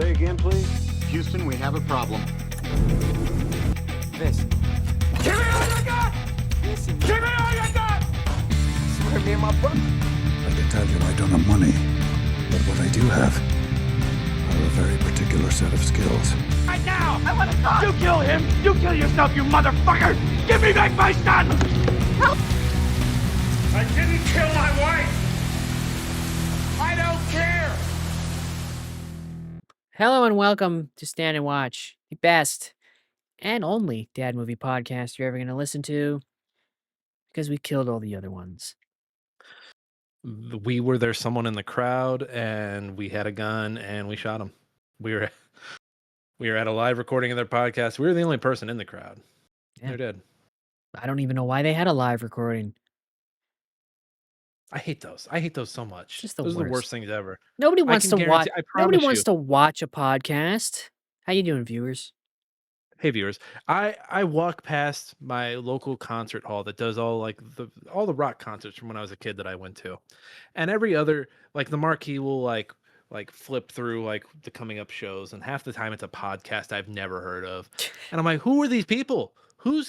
Say again, please. Houston, we have a problem. This. Give me all you got! Listen, Give me all you got! swear me and my brother. I can tell you I don't have money, but what I do have are a very particular set of skills. Right now! I want to talk! You kill him! You kill yourself, you motherfucker! Give me back my son! Help! I didn't kill my wife! I don't care! Hello and welcome to Stand and Watch, the best and only dad movie podcast you're ever going to listen to, because we killed all the other ones. We were there, someone in the crowd, and we had a gun and we shot him. We were at a live recording of their podcast. We were the only person in the crowd. Yeah. They're dead. I don't even know why they had a live recording. I hate those. I hate those so much. Just the Those are the worst. worst things ever. Nobody I wants can to watch. guarantee. I Nobody promise wants you. to watch a podcast. How you doing, viewers? Hey viewers, I walk past my local concert hall that does all the rock concerts from when I was a kid that I went to, and every other the marquee will flip through the coming up shows, and half the time it's a podcast I've never heard of, and I'm like, who are these people? Who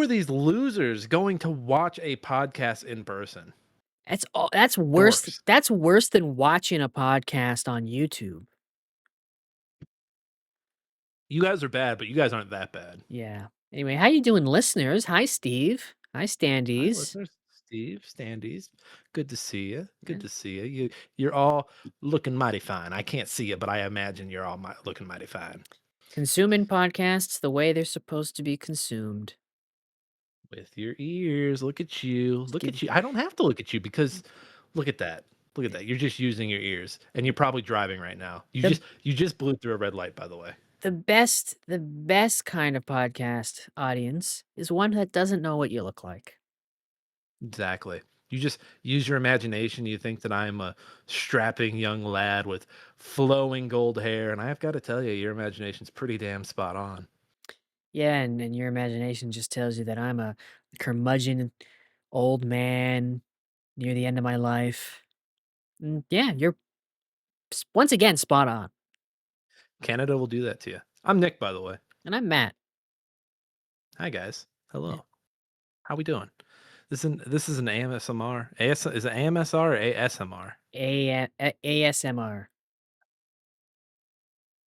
are these losers going to watch a podcast in person? That's worse. Dorks. That's worse than watching a podcast on YouTube. You guys are bad, but you guys aren't that bad. Yeah. Anyway, how you doing, listeners? Hi, Steve. Hi, Hi, Standees. listeners. Steve, Standees, good to see you. Good Yeah. to see you. You're all looking mighty fine. I can't see you, but I imagine you're all looking mighty fine. Consuming podcasts the way they're supposed to be consumed. With your ears. Look at you. Look at you. I don't have to look at you because look at that. Look at that. You're just using your ears, and you're probably driving right now. You just blew through a red light, by the way. The best kind of podcast audience is one that doesn't know what you look like. Exactly. You just use your imagination. You think that I'm a strapping young lad with flowing gold hair, and I've got to tell you, your imagination's pretty damn spot on. Yeah, and your imagination just tells you that I'm a curmudgeon old man near the end of my life. Yeah, you're once again spot on. Canada will do that to you. I'm Nick, by the way. And I'm Matt. Hi guys. Hello. Yeah. How we doing? This is an AMSMR. Is it AMSR or ASMR? ASMR.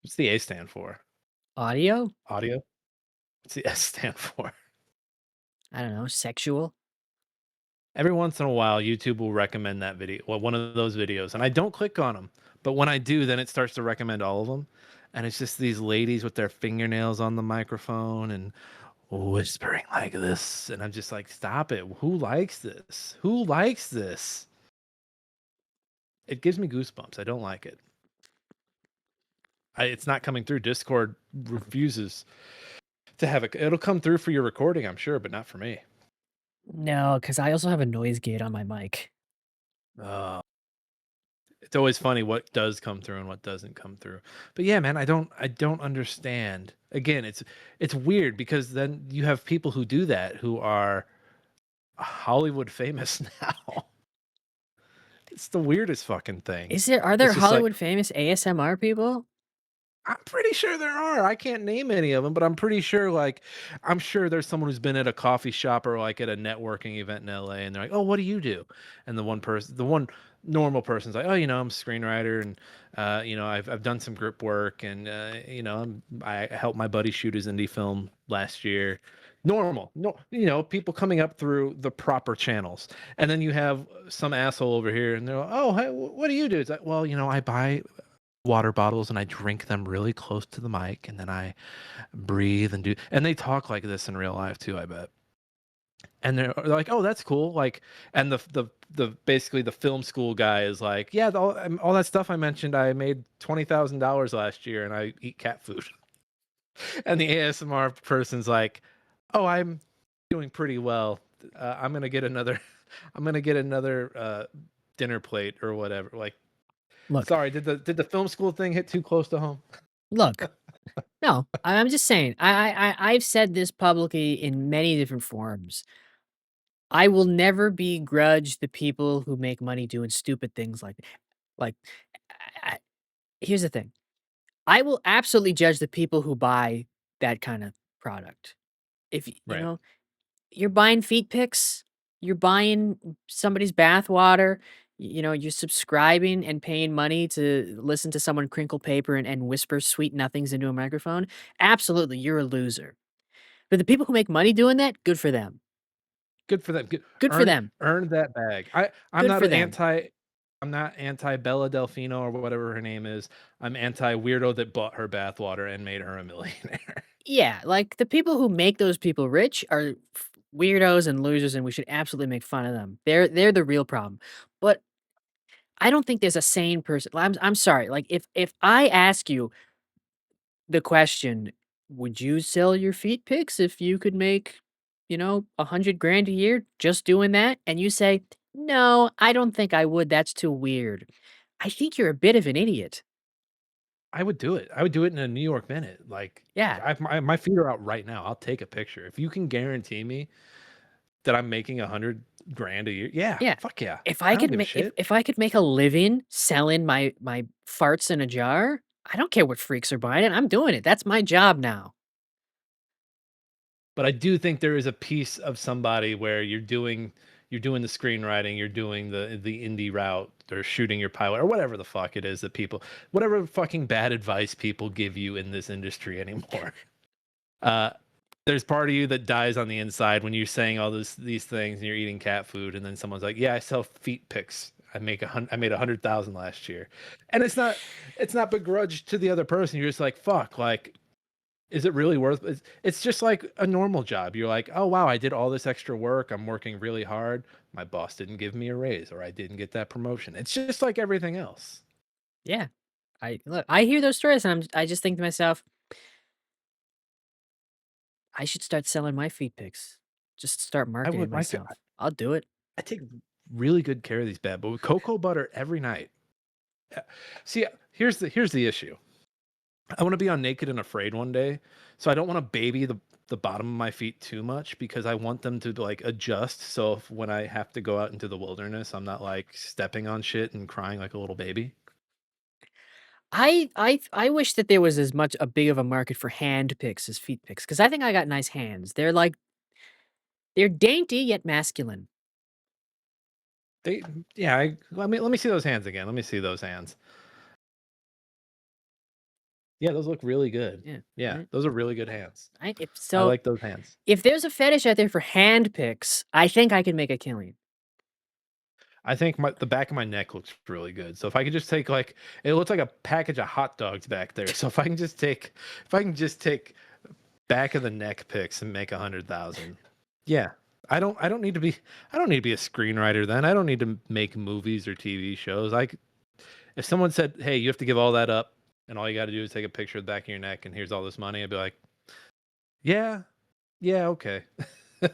What's the A stand for? Audio? Audio? What's the S stand for? I don't know. Sexual? Every once in a while, YouTube will recommend that video, one of those videos, and I don't click on them. But when I do, then it starts to recommend all of them, and it's just these ladies with their fingernails on the microphone and whispering like this, and I'm just like, stop it. Who likes this? Who likes this? It gives me goosebumps. I don't like it. It's not coming through. Discord refuses to have it. It'll come through for your recording, I'm sure, but not for me. No, because I also have a noise gate on my mic. It's always funny what does come through and what doesn't come through. But yeah, man, I don't understand. Again, it's weird because then you have people who do that who are Hollywood famous now. It's the weirdest fucking thing. Are there It's just like- Hollywood famous ASMR people? I'm pretty sure there are. I can't name any of them, but I'm pretty sure I'm sure there's someone who's been at a coffee shop or at a networking event in LA and they're like, "Oh, what do you do?" And the one normal person's like, "Oh, I'm a screenwriter and I've done some grip work and I helped my buddy shoot his indie film last year." Normal. No, people coming up through the proper channels. And then you have some asshole over here and they're like, "Oh, hey, what do you do?" It's like, "Well, I buy water bottles and I drink them really close to the mic and then I breathe and they talk like this in real life too, I bet." And they're like, "Oh, that's cool." And the basically the film school guy is like, "Yeah, all that stuff I mentioned, I made $20,000 last year and I eat cat food." And the ASMR person's like, "Oh, I'm doing pretty well. I'm gonna get another dinner plate or whatever." Look, Sorry, did the film school thing hit too close to home? look. No, I'm just saying. I've said this publicly in many different forums. I will never begrudge the people who make money doing stupid things like. Here's the thing. I will absolutely judge the people who buy that kind of product. If you Right. know, you're buying feet pics, you're buying somebody's bathwater, you're subscribing and paying money to listen to someone crinkle paper and whisper sweet nothings into a microphone. Absolutely, you're a loser. But the people who make money doing that, good for them. Good for them. Good, Good for them. earn that bag. I'm Good not for them. I'm not anti Bella Delfino or whatever her name is. I'm anti weirdo that bought her bathwater and made her a millionaire. Yeah, like the people who make those people rich are weirdos and losers, and we should absolutely make fun of them. They're the real problem. But I don't think there's a sane person. I'm sorry. Like if I ask you the question, would you sell your feet pics if you could make, 100 grand a year just doing that? And you say, no, I don't think I would. That's too weird. I think you're a bit of an idiot. I would do it. I would do it in a New York minute. Like Yeah. my feet are out right now. I'll take a picture. If you can guarantee me that I'm making 100 grand a year, yeah, Yeah. fuck yeah. If I I don't could give a make shit. if I could make a living selling my farts in a jar, I don't care what freaks are buying it. I'm doing it. That's my job now. But I do think there is a piece of somebody where you're doing the screenwriting, you're doing the indie route, or shooting your pilot, or whatever the fuck it is that people, whatever fucking bad advice people give you in this industry anymore. Uh, there's part of you that dies on the inside when you're saying all these things and you're eating cat food, and then someone's like, "Yeah, I sell feet pics. I made 100,000 last year," and it's not begrudged to the other person. You're just like, "Fuck!" Like, is it really worth? It's just like a normal job. You're like, "Oh wow, I did all this extra work. I'm working really hard. My boss didn't give me a raise, or I didn't get that promotion." It's just like everything else. Yeah. I hear those stories and I just think to myself, I should start selling my feet pics. Just start I marketing would. myself. I'll do it. I take really good care of these bad boys. Cocoa butter every night. Uh, See, here's the issue. I want to be on Naked and Afraid one day, so I don't want to baby the bottom of my feet too much because I want them to like adjust. So if, when I have to go out into the wilderness, I'm not like stepping on shit and crying like a little baby. I wish that there was as much a big of a market for hand picks as feet picks because I think I got nice hands. They're dainty yet masculine. They, yeah. Let me see those hands again. Let me see those hands. Yeah, those look really good. Yeah. Yeah, Right. those are really good hands. I if I so like those hands. if there's a fetish out there for hand picks, I think I can make a killing. I think the back of my neck looks really good. So if I could just take like it looks like a package of hot dogs back there. So if I can just take back of the neck pics and make 100,000. Yeah. I don't need to be a screenwriter then. I don't need to make movies or TV shows. If someone said, "Hey, you have to give all that up and all you got to do is take a picture of the back of your neck and here's all this money." I'd be like, "Yeah. Yeah, okay."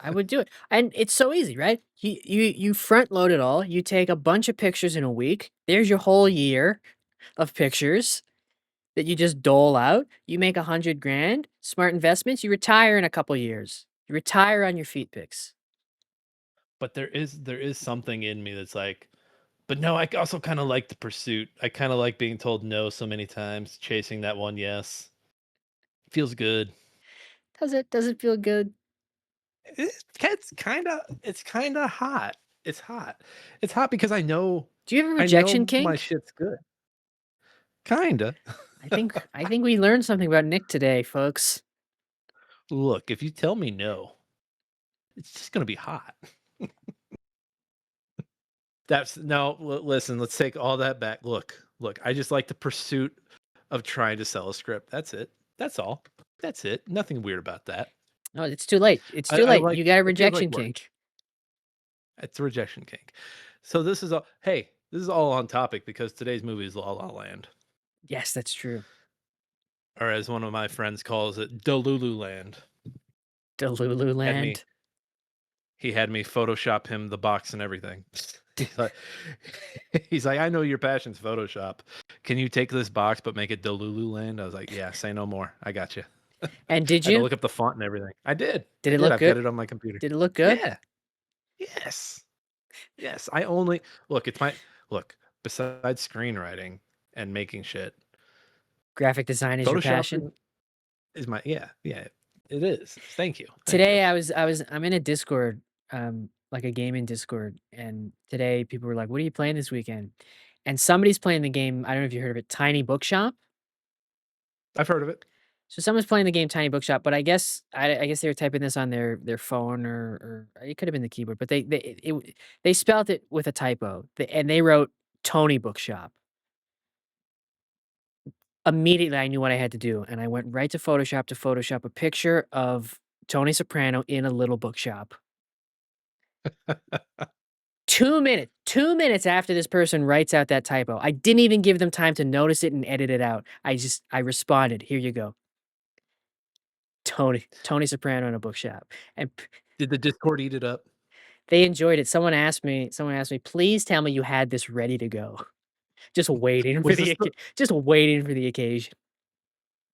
I would do it. And it's so easy, right? You front load it all. You take a bunch of pictures in a week. There's your whole year of pictures that you just dole out. You make 100 grand, smart investments. You retire in a couple years. You retire on your feet pics. But there is something in me that's like, but no, I also kind of like the pursuit. I kind of like being told no so many times, chasing that one yes. Feels good. Does it? Does it feel good? It's kind of hot. It's hot. It's hot because Do you have a I rejection know my kink? shit's good. Kinda. I think we learned something about Nick today, folks. Look, if you tell me no, it's just gonna be hot. That's no. Listen, let's take all that back. Look. I just like the pursuit of trying to sell a script. That's it. That's all. That's it. Nothing weird about that. No, it's too late. It's too I late. like You got a it feels like rejection work. kink. It's a rejection kink. So this is all. Hey, this is all on topic because today's movie is La La Land, Yes, that's true. or as one of my friends calls it, Delulu Land. Delulu Had me. land. He had me Photoshop him the box and everything. He's like, I know your passion's Photoshop. Can you take this box but make it Delulu Land? I was like, yeah, say no more. I got you. I And did had to you? look up the font and everything. I did. Did I it did. look I've got good? it on my computer. Did it look good? Yeah. Yes. Yes. I only look. It's my look. Besides screenwriting and making shit, Graphic design is your Photoshop passion? is my yeah, it is. Thank you, thank you. Today I'm in a Discord, like a gaming Discord, and today people were like, "What are you playing this weekend?" And somebody's playing the game, I don't know if you heard of it, Tiny Bookshop? I've heard of it. So someone's playing the game Tiny Bookshop, but I guess they were typing this on their phone or it could have been the keyboard, but they spelled it with a typo, and they wrote Tony Bookshop. Immediately, I knew what I had to do, and I went right to Photoshop a picture of Tony Soprano in a little bookshop. 2 minutes after this person writes out that typo. I didn't even give them time to notice it and edit it out. I responded, "Here you go. Tony Soprano in a bookshop." And Did the Discord eat it up? they enjoyed it. Someone asked me, "Please tell me you had this ready to go." Just waiting for Was this the just waiting for the occasion.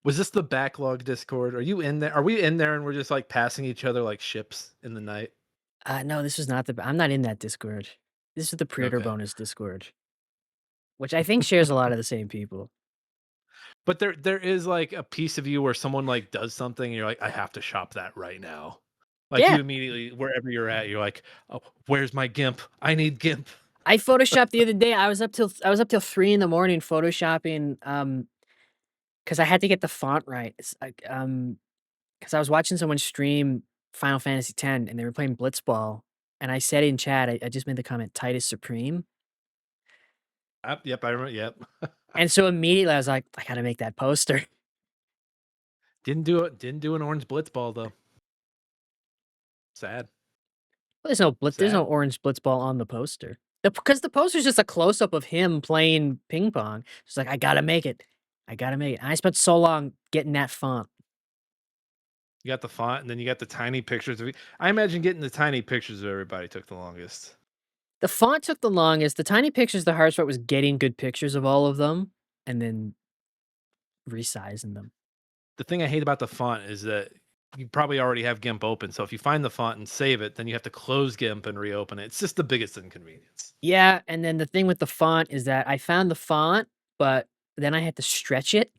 was this the backlog Discord? Are you in there? Are we in there and we're just like passing each other like ships in the night? No, this was not I'm not in that Discord. This is the pre-order Okay. bonus Discord, which I think shares a lot of the same people. But there is like a piece of you where someone like does something and you're like, I have to shop that right now. Like Yeah, you immediately wherever you're at, you're like, oh, where's my GIMP? I need GIMP. I photoshopped the other day. I was up till 3 in the morning photoshopping, because I had to get the font right. It's like, because I was watching someone stream Final Fantasy X, and they were playing Blitzball, and I said in chat, I just made the comment, "Titus Supreme," Yep, I remember. Yep. and so immediately I was like, "I gotta make that poster." Didn't do an orange blitzball though. Sad. There's no Sad. orange Blitzball on the poster. Because the poster's just a close up of him playing ping pong. It's like, "I gotta make it. I gotta make it." And I spent so long getting that font. You got the font and then you got the tiny pictures of I imagine getting the tiny pictures of everybody took the longest. The font took the longest. The tiny pictures, the hardest part was getting good pictures of all of them and then resizing them. The thing I hate about the font is that you probably already have GIMP open. So if you find the font and save it, then you have to close GIMP and reopen it. It's just the biggest inconvenience. Yeah, and then the thing with the font is that I found the font, but then I had to stretch it.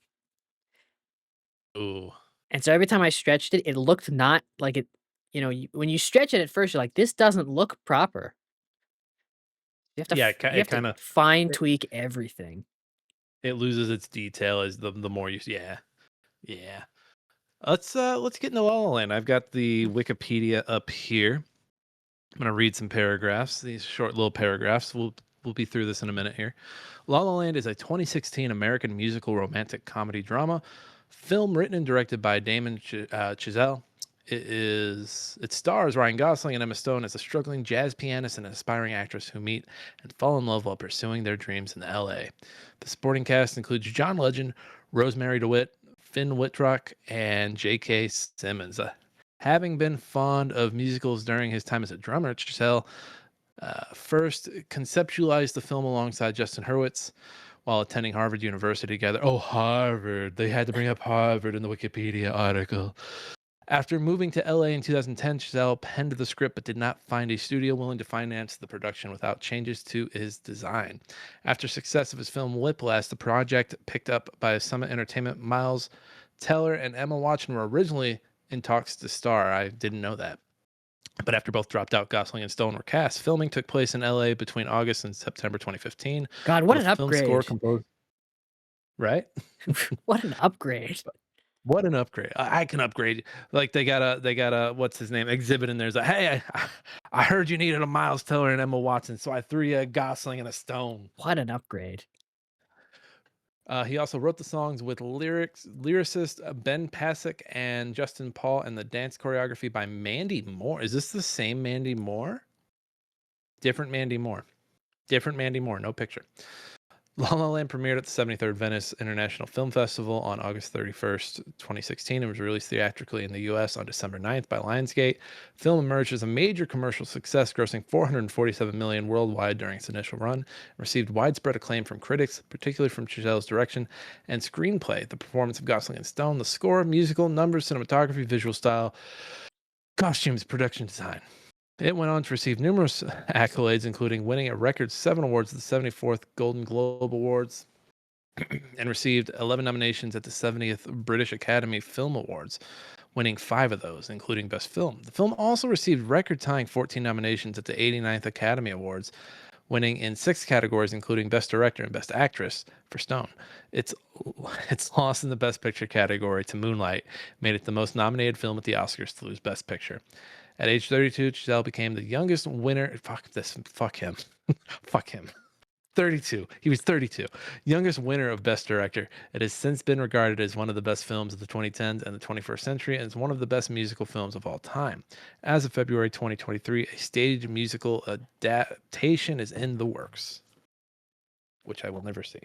Ooh. And so every time I stretched it, it looked not like it, when you stretch it at first, you're like, this doesn't look proper. You have to, Yeah, you have it to kind of fine tweak everything. it loses its detail as the more you yeah. Yeah. Let's get into La La Land. I've got the Wikipedia up here. I'm gonna read some paragraphs. These short little paragraphs. We'll be through this in a minute here. La La Land is a 2016 American musical romantic comedy drama film written and directed by Damon Chazelle. It stars Ryan Gosling and Emma Stone as a struggling jazz pianist and an aspiring actress who meet and fall in love while pursuing their dreams in LA. The supporting cast includes John Legend, Rosemary DeWitt, Finn Wittrock, and J.K. Simmons. Having been fond of musicals during his time as a drummer, Chazelle first conceptualized the film alongside Justin Hurwitz while attending Harvard University together. Oh, Harvard. They had to bring up Harvard in the Wikipedia article. After moving to LA in 2010, Chazelle penned the script but did not find a studio willing to finance the production without changes to his design. After success of his film Whiplash, the project picked up by Summit Entertainment. Miles Teller and Emma Watson were originally in talks to star. I didn't know that. But after both dropped out, Gosling and Stone were cast. Filming took place in LA between August and September 2015. God, what With an the film score upgrade. composed. Right? What an upgrade. What an upgrade! I can upgrade. Like they got a what's his name exhibit in there. It's like, hey, I heard you needed a Miles Teller and Emma Watson, so I threw you a Gosling and a Stone. What an upgrade. He also wrote the songs with lyricist Ben Pasek and Justin Paul, and the dance choreography by Mandy Moore. Is this the same Mandy Moore? Different Mandy Moore. Different Mandy Moore. No picture. La La Land premiered at the 73rd Venice International Film Festival on August 31st, 2016, and was released theatrically in the U.S. on December 9th by Lionsgate. Film emerged as a major commercial success, grossing $447 million worldwide during its initial run, and received widespread acclaim from critics, particularly from Chazelle's direction and screenplay, the performance of Gosling and Stone, the score, musical, numbers, cinematography, visual style, costumes, production design. It went on to receive numerous accolades, including winning a record 7 awards at the 74th Golden Globe Awards. and received 11 nominations at the 70th British Academy Film Awards, winning 5 of those, including Best Film. The film also received record-tying 14 nominations at the 89th Academy Awards, winning in 6 categories, including Best Director and Best Actress for Stone. Its its loss in the Best Picture category to Moonlight made it the most nominated film at the Oscars to lose Best Picture. At age 32, Giselle became the youngest winner. Fuck him. Fuck him. 32. He was 32. Youngest winner of Best Director. It has since been regarded as one of the best films of the 2010s and the 21st century, and is one of the best musical films of all time. As of February 2023, a staged musical adaptation is in the works, which I will never see.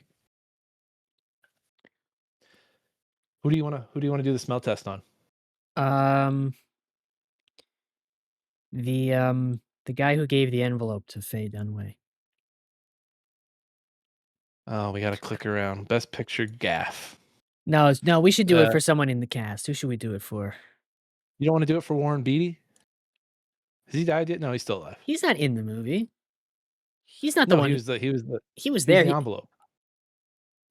Who do you want to do the smell test on? The guy who gave the envelope to Faye Dunaway. Oh, we got to click around. Best Picture gaff. No, we should do it Uh, for someone in the cast. Who should we do it for? You don't want to do it for Warren Beatty? Has he died yet? No, he's still alive. He's not in the movie. He's not the No, one. He was there. the envelope.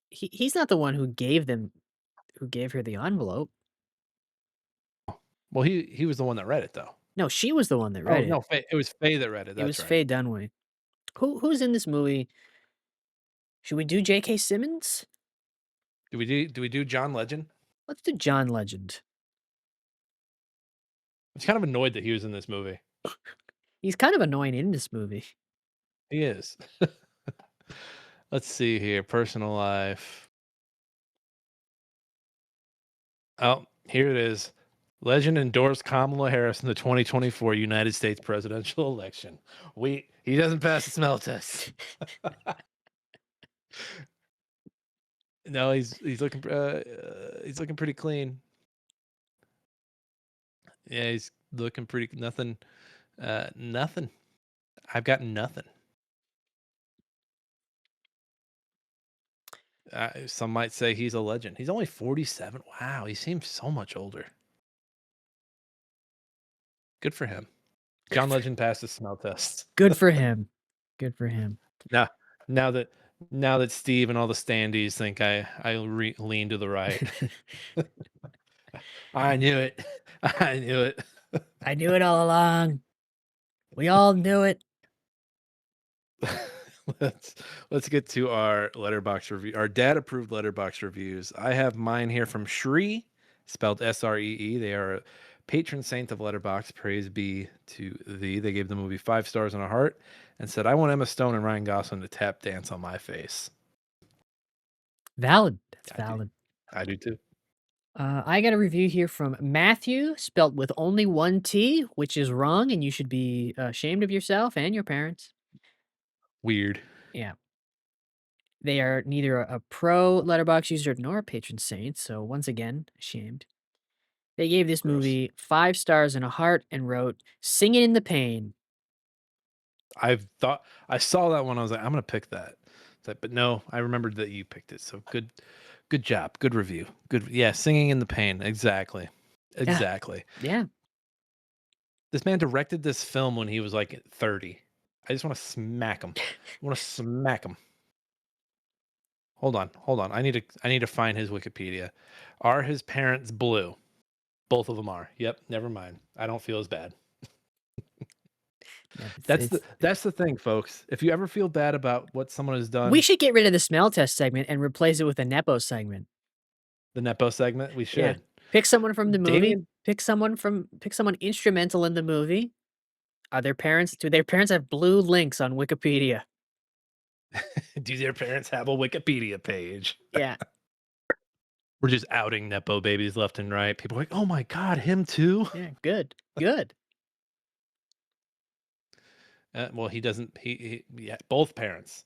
He's not the one who gave her the envelope. Well, he was the one that read it though. No, she was the one that Oh read no, it. it was Faye that read it. It That's was right. Faye Dunaway. Who's in this movie? Should we do J.K. Simmons? Do we do John Legend? Let's do John Legend. I was kind of annoyed that he was in this movie. He's kind of annoying in this movie. He is. Let's see here. Personal life. Oh, here it is. Legend endorsed Kamala Harris in the 2024 United States presidential election. He doesn't pass the smell test. No, he's looking pretty clean. Yeah, he's looking pretty nothing. Nothing. I've got nothing. Some might say he's a legend. He's only 47. Wow, he seems so much older. Good for him. John Legend passed the smell test. Good for him. Good for him. Now that Steve and all the standees think I lean to the right. I knew it. I knew it. I knew it all along. We all knew it. Let's get to our letterbox review. Our dad approved letterbox reviews. I have mine here from Shree, spelled SREE. They are a patron saint of letterbox. Praise be to thee. They gave the movie 5 stars and a heart and said, I want Emma Stone and Ryan Gosling to tap dance on my face. Valid. That's valid. I do too. I got a review here from Matthew, spelt with only one T, which is wrong, and you should be ashamed of yourself and your parents. Weird. Yeah. They are neither a pro letterbox user nor a patron saint, so once again, ashamed. They gave this movie 5 stars and a heart and wrote, "Singing in the Pain." I saw that one. I was like, I'm gonna pick that. But no, I remembered that you picked it. So good job. Good review. Good. Yeah, Singing in the Pain. Exactly. Yeah. This man directed this film when he was like 30. I just want to smack him. Hold on. I need to find his Wikipedia. Are his parents blue? Both of them are. Yep. Never mind. I don't feel as bad. Yeah, that's the thing, folks. If you ever feel bad about what someone has done, we should get rid of the smell test segment and replace it with a Nepo segment. The Nepo segment, we should. Yeah. Pick someone from the movie. Damien- Pick someone instrumental in the movie. Do their parents have blue links on Wikipedia? Do their parents have a Wikipedia page? Yeah. We're just outing Nepo babies left and right. People are like, oh my God, him too? Yeah, good. Well, he doesn't. Yeah, both parents.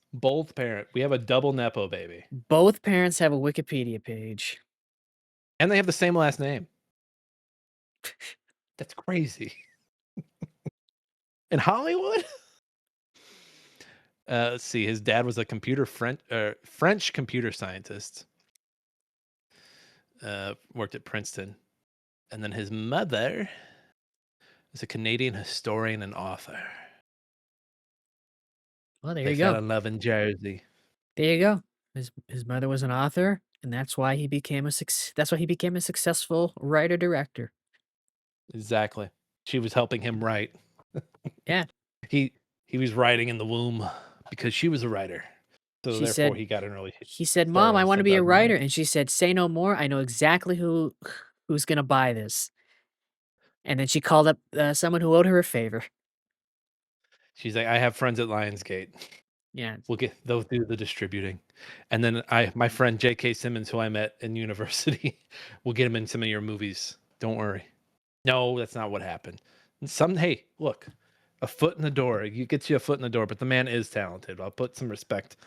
We have a double Nepo baby. Both parents have a Wikipedia page. And they have the same last name. That's crazy. In Hollywood? Let's see. His dad was a French computer scientist. Worked at Princeton. And then his mother is a Canadian historian and author. Well, there They you go. fell in love in Jersey. There you go. His mother was an author, and that's why he became a successful writer director. Exactly. She was helping him write. Yeah. He he was writing in the womb because she was a writer. So She therefore said he got an early he said, start "Mom, on I the wanna be a 10,000 writer," line. and she said, "Say no more. I know exactly who's gonna buy this." And then she called up, someone who owed her a favor. She's like, "I have friends at Lionsgate. Yeah. They'll do the distributing." And then my friend J.K. Simmons, who I met in university, will get him in some of your movies. Don't worry. No, that's not what happened. And hey, look, a foot in the door. You gets you a foot in the door, but the man is talented. I'll put some respect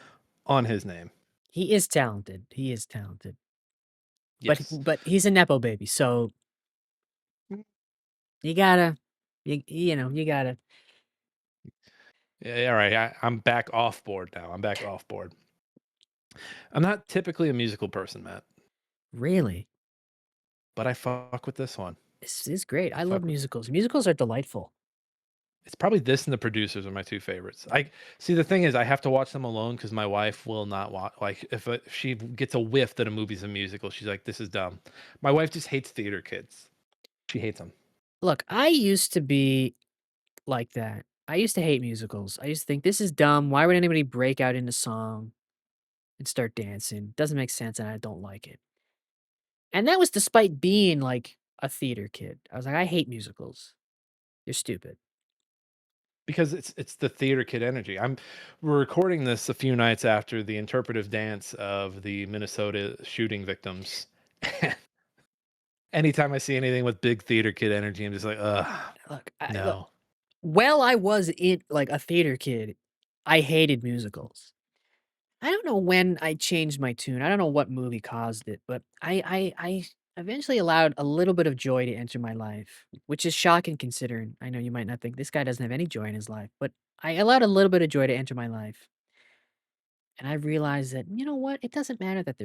on his name. He is talented. He is talented. But Yes. but he's a nepo baby, so you gotta you gotta Yeah, all right. I'm back off board now. I'm back off board. I'm not typically a musical person, Matt, really. but I fuck with this one. It's great. I I love fuck with musicals. Musicals are delightful. It's probably this and The Producers are my 2 favorites. I see, the thing is I have to watch them alone because my wife will not watch. Like, if she gets a whiff that a movie's a musical, she's like, "This is dumb." My wife just hates theater kids. She hates them Look, I used to be like that. I used to hate musicals. I used to think, "This is dumb. Why would anybody break out into song and start dancing? Doesn't make sense, and I don't like it." And that was despite being, like, a theater kid. I was like, "I hate musicals. You're stupid." because it's the theater kid energy. We're recording this a few nights after the interpretive dance of the Minnesota shooting victims. Anytime I see anything with big theater kid energy, I'm just like, "Ugh, Look, no." while I was in like, a theater kid, I hated musicals. I don't know when I changed my tune. I don't know what movie caused it, but I eventually allowed a little bit of joy to enter my life, which is shocking considering I know you might not think this guy doesn't have any joy in his life, but I allowed a little bit of joy to enter my life. And I realized that, you know what? It doesn't matter that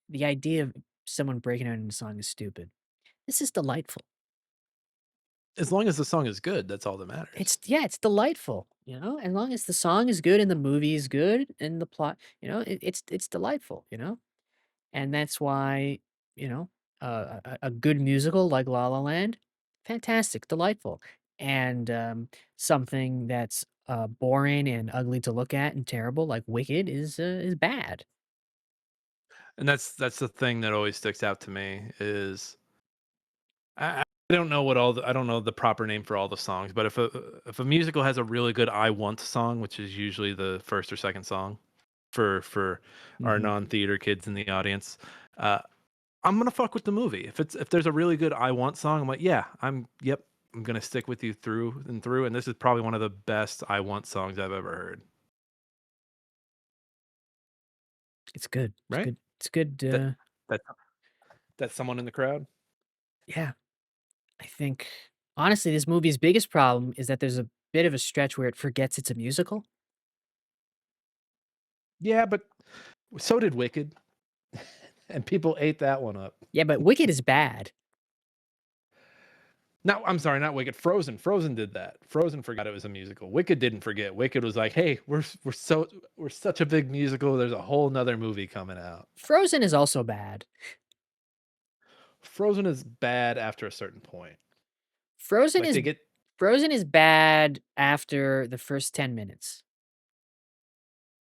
the idea of someone breaking out into song is stupid. This is delightful. As long as the song is good, that's all that matters. It's delightful, as long as the song is good and the movie is good and the plot, it's delightful, And that's why, you know, a good musical like La La Land, fantastic, delightful. And something that's boring and ugly to look at and terrible like Wicked is bad. And that's the thing that always sticks out to me is I don't know I don't know the proper name for all the songs, but if a musical has a really good "I Want" song, which is usually the first or second song for our Mhm. non-theater kids in the audience, uh, I'm gonna fuck with the movie. If there's a really good "I Want" song, I'm like, "Yeah, yep, I'm gonna stick with you through and through," and this is probably one of the best "I Want" songs I've ever heard. It's good. It's Right? good. It's good. That that that's someone in the crowd? Yeah, I think honestly, this movie's biggest problem is that there's a bit of a stretch where it forgets it's a musical. Yeah, but so did Wicked, and people ate that one up. Yeah, but Wicked is bad. No, I'm sorry, not Wicked. Frozen. Frozen did that. Frozen forgot it was a musical. Wicked didn't forget. Wicked was like, "Hey, we're such a big musical. There's a whole nother movie coming out." Frozen is also bad. Frozen is bad after a certain point. Frozen Like is they get Frozen is bad after the first 10 minutes.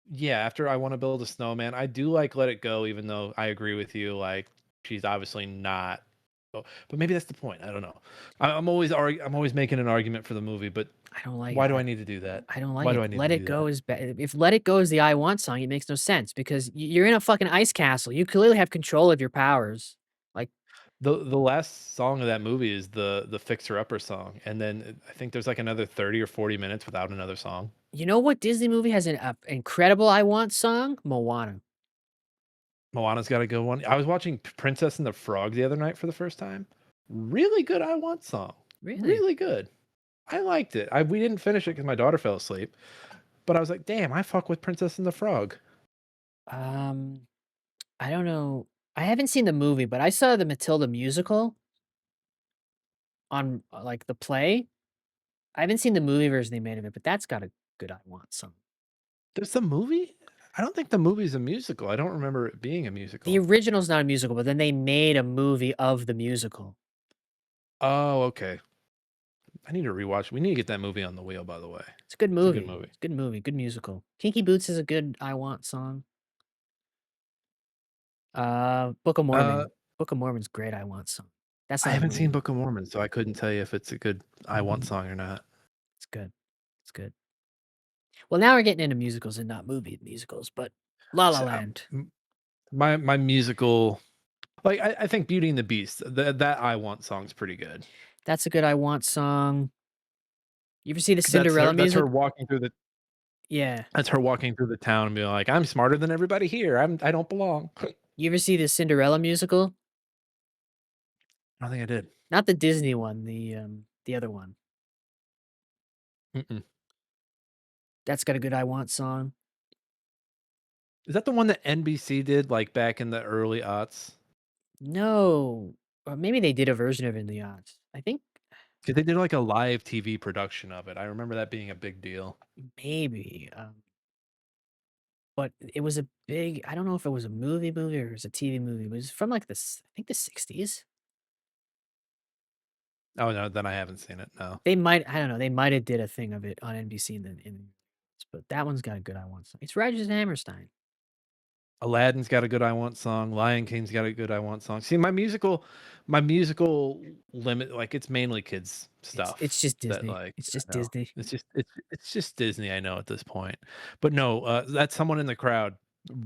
Yeah, after I Want to Build a Snowman, I do like Let It Go, even though I agree with you. Like she's obviously not. But maybe that's the point. I don't know. I'm always making an argument for the movie, but I don't like why it. do I need to do that? I don't like Why do it. I need to Let It do Go that? is bad. If Let It Go is the I Want song, it makes no sense because you're in a fucking ice castle. You clearly have control of your powers. Like, The last song of that movie is the Fixer Upper song, and then I think there's like another 30 or 40 minutes without another song. you know what Disney movie has an incredible I Want song? Moana. Moana's got a good one. I was watching Princess and the Frog the other night for the first time. Really good I Want song. Really? Really good. I liked it. We didn't finish it because my daughter fell asleep, but I was like, damn, I fuck with Princess and the Frog. Um, I don't know. I haven't seen the movie, but I saw the Matilda musical on like the play. I haven't seen the movie version they made of it, but that's got a good I Want song. There's a movie? I don't think the movie's a musical. I don't remember it being a The musical. original's not a musical, but then they made a movie of the musical. Oh, okay. I need to rewatch. We need to get that movie on the wheel, by the way. It's a good It's a good movie. movie. It's a good movie, good musical. Kinky Boots is a good I Want song. Book of Uh, Mormon. Book of Mormon's great I Want song. That's I not a haven't seen movie. Book of Mormon, so I couldn't tell you if it's a good I Want song or not. It's good. It's good. Well, now we're getting into musicals and not movie musicals, but La La So, Land. my musical, like I think Beauty and the Beast, that I Want song's pretty good. That's a good I Want song. You ever see the 'Cause That's Cinderella her. That's her music? walking through the. Yeah. That's her walking through the town and being like, "I'm smarter than everybody here. I don't belong." I You ever see the Cinderella musical? don't think I did. Not the Disney one, the other one. Mm-mm. That's got a good I Want song. Is that the one that NBC did like back in the early aughts? No. Or maybe they did a version of it in the odds. I think 'Cause they did like a live TV production of it. I remember that being a big deal. maybe. But it was a big I don't know if it was a movie or it was a TV movie. It was from like I think the 60s. Oh no, then I haven't seen it. No. They might I don't know, they might have did a thing of it on NBC but that one's got a good I Want song. It's Rodgers and Hammerstein. Aladdin's got a good I Want song. Lion King's got a good I Want song. See, my musical limit, like it's mainly kids It's stuff just that Disney. like It's I just know. Disney. It's just Disney, I know at this point. But no, that's Someone in the Crowd.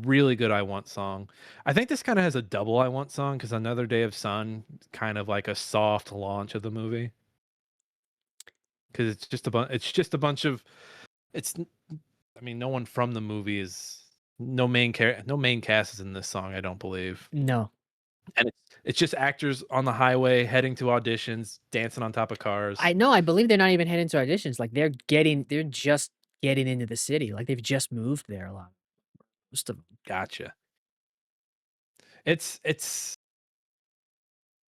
Really good I Want song. I think this kind of has a double I Want song because Another Day of Sun, kind of like a soft launch of the movie. Because it's just a bunch of it's I mean, no one from the movie is no main cast is in this song, I don't believe. No. And it's just actors on the highway heading to auditions, dancing on top of cars. I know, I believe they're not even heading to auditions, like, they're just getting into the city, like, they've just moved there a lot, most of 'em. Gotcha. It's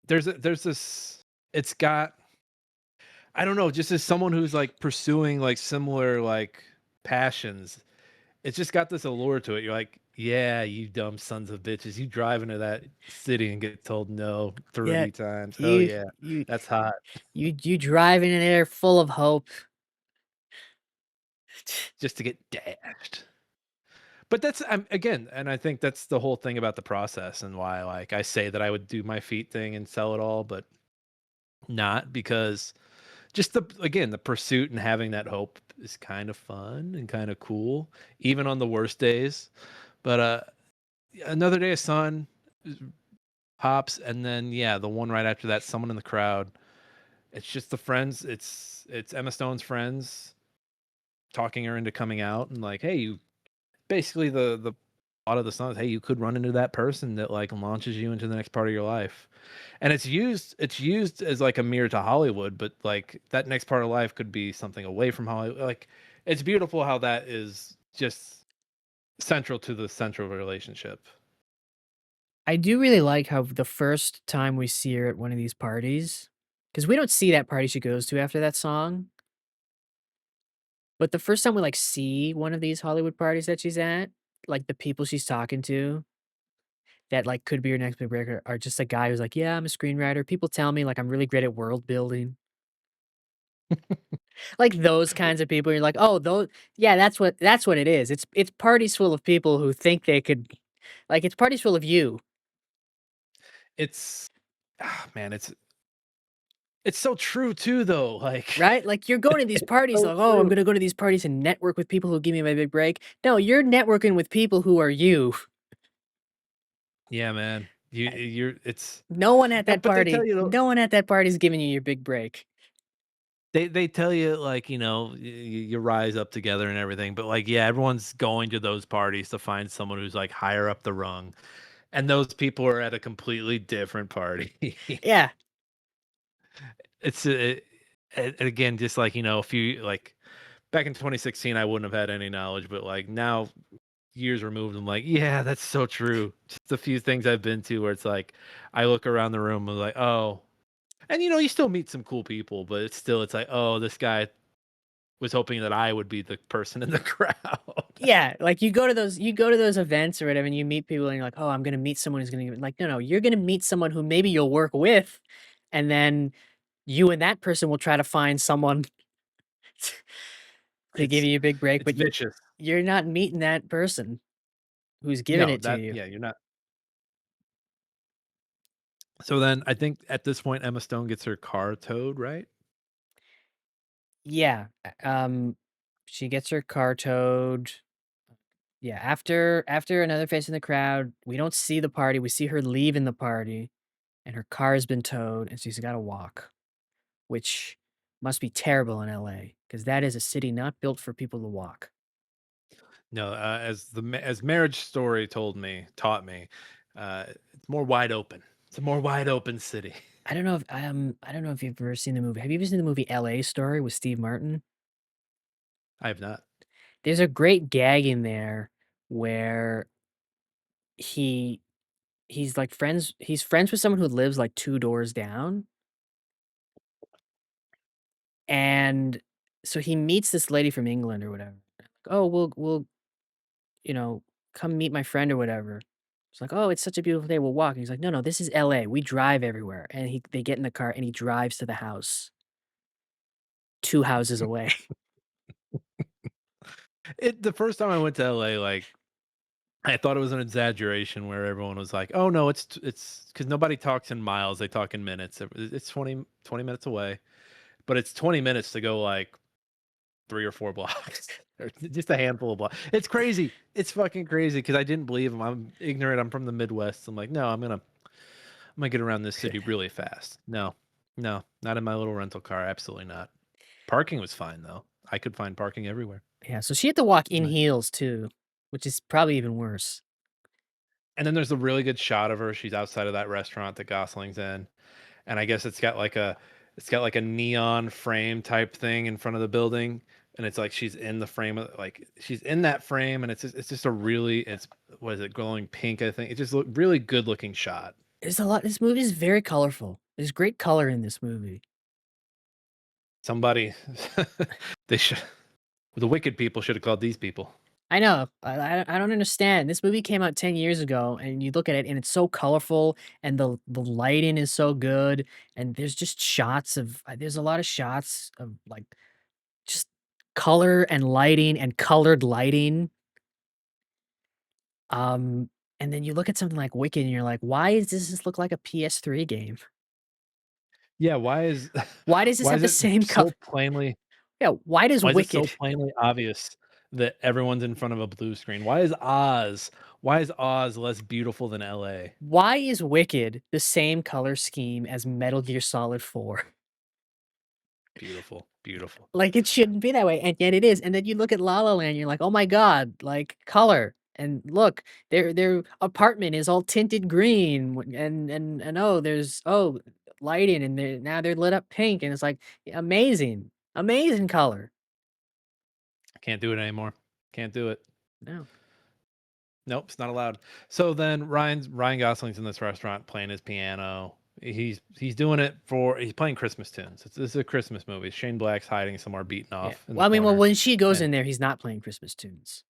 there's this it's got I don't know, just as someone who's like pursuing like similar like passions, it's just got this allure to it. You're like, yeah, you dumb sons of bitches. You drive into that city and get told no Yeah, 30 times. Oh you yeah, you that's hot. you drive in there full of hope. Just to get dashed. But that's again, and I think that's the whole thing about the process and why like I say that I would do my feet thing and sell it all, but not because just the pursuit and having that hope is kind of fun and kind of cool, even on the worst days. But Another Day of Sun pops, and then yeah, the one right after that, Someone in the Crowd. It's just the friends. It's Emma Stone's friends talking her into coming out and like, hey, you basically the plot of the song is, hey, you could run into that person that like launches you into the next part of your life. And it's used as like a mirror to Hollywood, but like that next part of life could be something away from Hollywood. Like it's beautiful how that is just central to the central relationship. I do really like how the first time we see her at one of these parties, because we don't see that party she goes to after that song, but the first time we, like, see one of these Hollywood parties that she's at, like, the people she's talking to that, like, could be her next big break are just a guy who's like, "Yeah, I'm a screenwriter. People tell me, like, I'm really great at world building." Like, those kinds of people, you're like, "Oh, those yeah, that's what it is." It's parties full of people who think they could like, it's parties full of you, It's man, it's so true too though. Like right? Like, you're going to these it's parties so like, "Oh, I'm true. gonna go to these parties and network with people who give me my big break." No, you're networking with people who are you. Yeah, man. You Uh, you're it's no one at that but they tell party you no one at that party is giving you your big break. they tell you like, you rise up together and everything, but like yeah, everyone's going to those parties to find someone who's like higher up the rung. And those people are at a completely different party. Yeah. It's and again, just like, a few like back in 2016, I wouldn't have had any knowledge, but like now years removed, I'm like, yeah, that's so true. Just a few things I've been to where it's like I look around the room and like, oh, and you still meet some cool people, but it's like, oh, this guy was hoping that I would be the person in the crowd. Yeah, like, you go to those events or whatever, and you meet people, and you're like, "Oh, I'm gonna meet someone who's gonna" like, no, no, you're gonna meet someone who maybe you'll work with, and then you and that person will try to find someone to give It's you a big break, it's but vicious. you're not meeting that person who's giving No, it to that you. yeah, you're not. So then I think at this point Emma Stone gets her car towed, right? Yeah, she gets her car towed. Yeah, after another face in the crowd, we don't see the party, we see her leaving the party, and her car has been towed, and she's gotta walk, which must be terrible in LA, because that is a city not built for people to walk. No, as Marriage Story taught me, it's more wide open. It's a more wide open city. I don't know if you've ever seen the movie. Have you ever seen the movie LA Story with Steve Martin? I have not. There's a great gag in there where he he's friends with someone who lives, like, 2 doors down, and so he meets this lady from England or whatever. Like, "Oh, we'll, you know, come meet my friend or whatever." It's like, "Oh, it's such a beautiful day, we'll walk." And he's like, "No, no, this is LA, we drive everywhere." And they get in the car and he drives to the house 2 houses away. The first time I went to LA, like I thought it was an exaggeration where everyone was like, "Oh no, it's because nobody talks in miles; they talk in minutes. It's 20 minutes away, but it's 20 minutes to go like 3 or 4 blocks, or just a handful of blocks. It's crazy. It's fucking crazy because I didn't believe him. I'm ignorant. I'm from the Midwest. I'm like, no, I'm gonna get around this city really fast. No, no, not in my little rental car. Absolutely not. Parking was fine though. I could find parking everywhere. Yeah, so she had to walk in Right. heels too, which is probably even worse. And then there's a really good shot of her. She's outside of that restaurant that Gosling's in, and I guess it's got like a neon frame type thing in front of the building, and it's like she's in the frame of like she's in that frame, and it's just a really it's what is it glowing pink, I think. It just look really good looking shot. There's a lot this movie is very colorful. There's great color in this movie. Somebody they should the wicked people should have called these people. I know. I don't understand. This movie came out 10 years ago, and you look at it, and it's so colorful, and the lighting is so good, and there's just shots of there's a lot of shots of, like, just color and lighting and colored lighting. Um, and then you look at something like Wicked, and you're like, "Why does this look like a PS3 game? Yeah, why is Why does this why have is the it same color?" so plainly Yeah, why does why is it so Wicked plainly obvious that everyone's in front of a blue screen? Why is Oz less beautiful than LA? why is Wicked the same color scheme as Metal Gear Solid 4? Beautiful, beautiful. Like, it shouldn't be that way, and yet it is, and then you look at La La Land, you're like, "Oh my god, like, color, and look, their apartment is all tinted green, and, oh, there's, oh, lighting, and now they're lit up pink," and it's like, amazing, amazing color. Can't do it anymore. Can't do it. No. Nope, it's not allowed. So then Ryan Gosling's in this restaurant playing his piano. He's doing it for he's playing Christmas tunes. This is a Christmas movie. Shane Black's hiding somewhere beaten Yeah. off in the Well, I mean, well, corner. when she goes And in there, he's not playing Christmas tunes.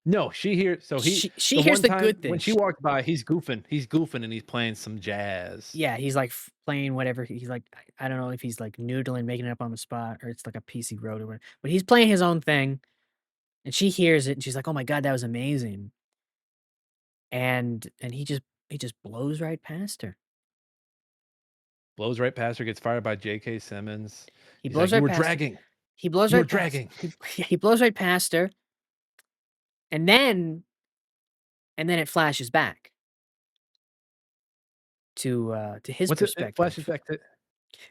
no, she hears so he She the hears one the time good when things. she walked by, he's goofing. He's goofing and he's playing some jazz. Yeah, he's, like, f playing whatever he's, like I don't know if he's, like, noodling, making it up on the spot, or it's, like, a piece he wrote or whatever, but he's playing his own thing, and she hears it, and she's like, "Oh my god, that was amazing." And he just blows right past her. Blows right past her, gets fired by J.K. Simmons. He He's like, blows "You right were past her. dragging. He blows You were right past dragging." he yeah, he blows right past her, and then it flashes back to his What's it flashes perspective. back to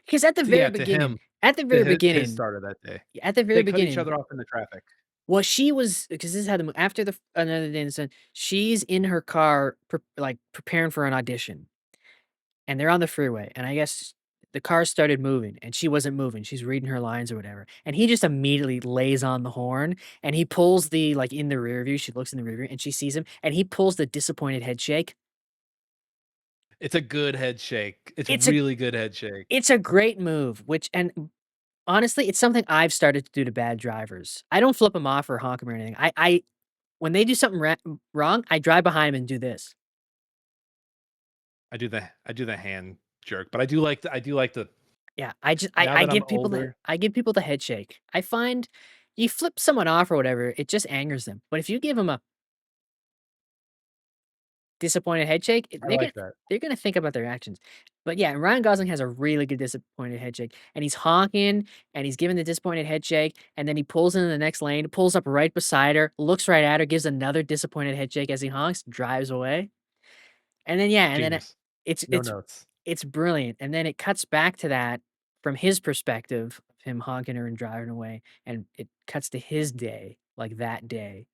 'Cause at the very yeah, to beginning him, at the to very his beginning start of that day. at the very They cut each beginning, other off in the traffic. well, she was because this is how the mo after the f Another Day in the Sun, she's in her car preparing for an audition. And they're on the freeway, and I guess the car started moving, and she wasn't moving, she's reading her lines or whatever, and he just immediately lays on the horn, and he pulls the in the rear view, she looks in the rear view, and she sees him, and he pulls the disappointed head shake. It's a good head shake. It's It's a really good head shake. it's a great move, which and Honestly, it's something I've started to do to bad drivers. I don't flip them off or honk 'em or anything. I when they do something wrong, I drive behind 'em and do this. I do the hand jerk, but I do like the Yeah, I just now I that I'm give people older. the head shake. I find you flip someone off or whatever, it just angers them. But if you give them a disappointed head shake, I like that. they're gonna think about their actions. But yeah, Ryan Gosling has a really good disappointed head shake, and he's honking, and he's giving the disappointed head shake, and then he pulls into the next lane, pulls up right beside her, looks right at her, gives another disappointed head shake as he honks, drives away. And then yeah, and then Genius. it's No it's notes. it's brilliant. And then it cuts back to that from his perspective of him honking her and driving away, and it cuts to his day, like that day.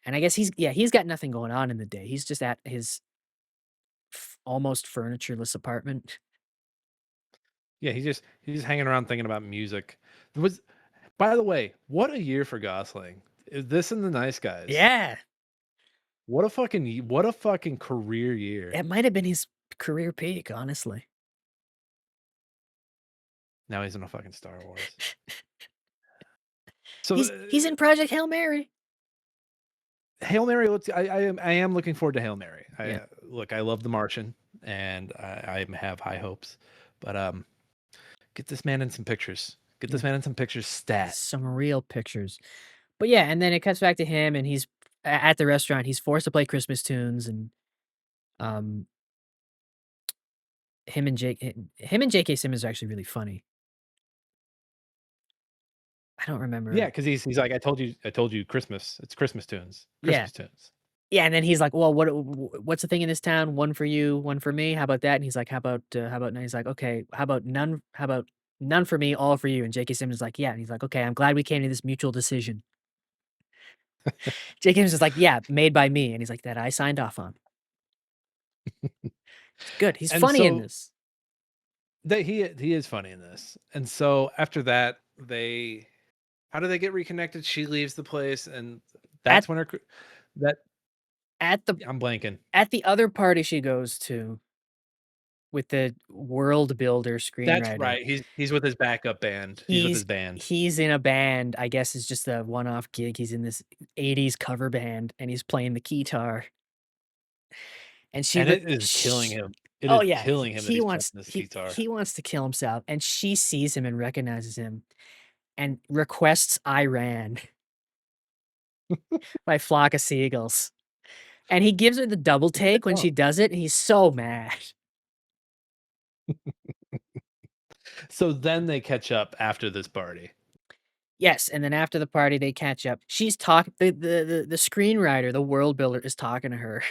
And I guess he's got nothing going on in the day. He's just at his almost furnitureless apartment. Yeah, he's hanging around thinking about music. There was By the way, what a year for Gosling. Is this and The Nice Guys? Yeah, What a fucking career year. it might have been his career peak, honestly. Now he's in a fucking Star Wars. So, He's in Project Hail Mary. Hail Mary, I am looking forward to Hail Mary. Yeah, Look, I love The Martian, and I have high hopes, but, get this man in some pictures. Get yeah, this man in some pictures stat. some real pictures. But yeah, and then it cuts back to him, and he's at the restaurant. He's forced to play Christmas tunes, and um, him and J.K. Simmons are actually really funny. I don't Yeah, remember. because he's like, "I told you Christmas. It's Christmas tunes. Yeah, Christmas tunes." yeah, and then he's like, "Well, what's the thing in this town? One for you, one for me. How about that?" And he's like, how about none?" He's like, "Okay, how about none? How about none for me, all for you?" And J.K. Simmons is like, "Yeah." And he's like, "Okay, I'm glad we came to this mutual decision." J.K. Simmons is like, "Yeah, made by me." And he's like, "That I signed off on." It's good. He's And funny in so this. he is funny in this. And so after that, they how do they get reconnected? She leaves the place, and At that's when that at the I'm blanking. at the other party she goes to with the world builder That's screenwriter, right. He's with his backup band. He's with his he's band. he's in a band. I guess it's just a one-off gig. He's in this 80s cover band, and he's playing the guitar. And she And re it is killing sh him. It oh, is yeah, killing him that he's playing this guitar. he wants to kill himself, and she sees him and recognizes him and requests "I Ran" by Flock of Seagulls, and he gives her the double It's a good take when song. she does it, and he's so mad. So then they catch up after this party, Yes, and then after the party, they catch up. She's talk the screenwriter, the world builder is talking to her.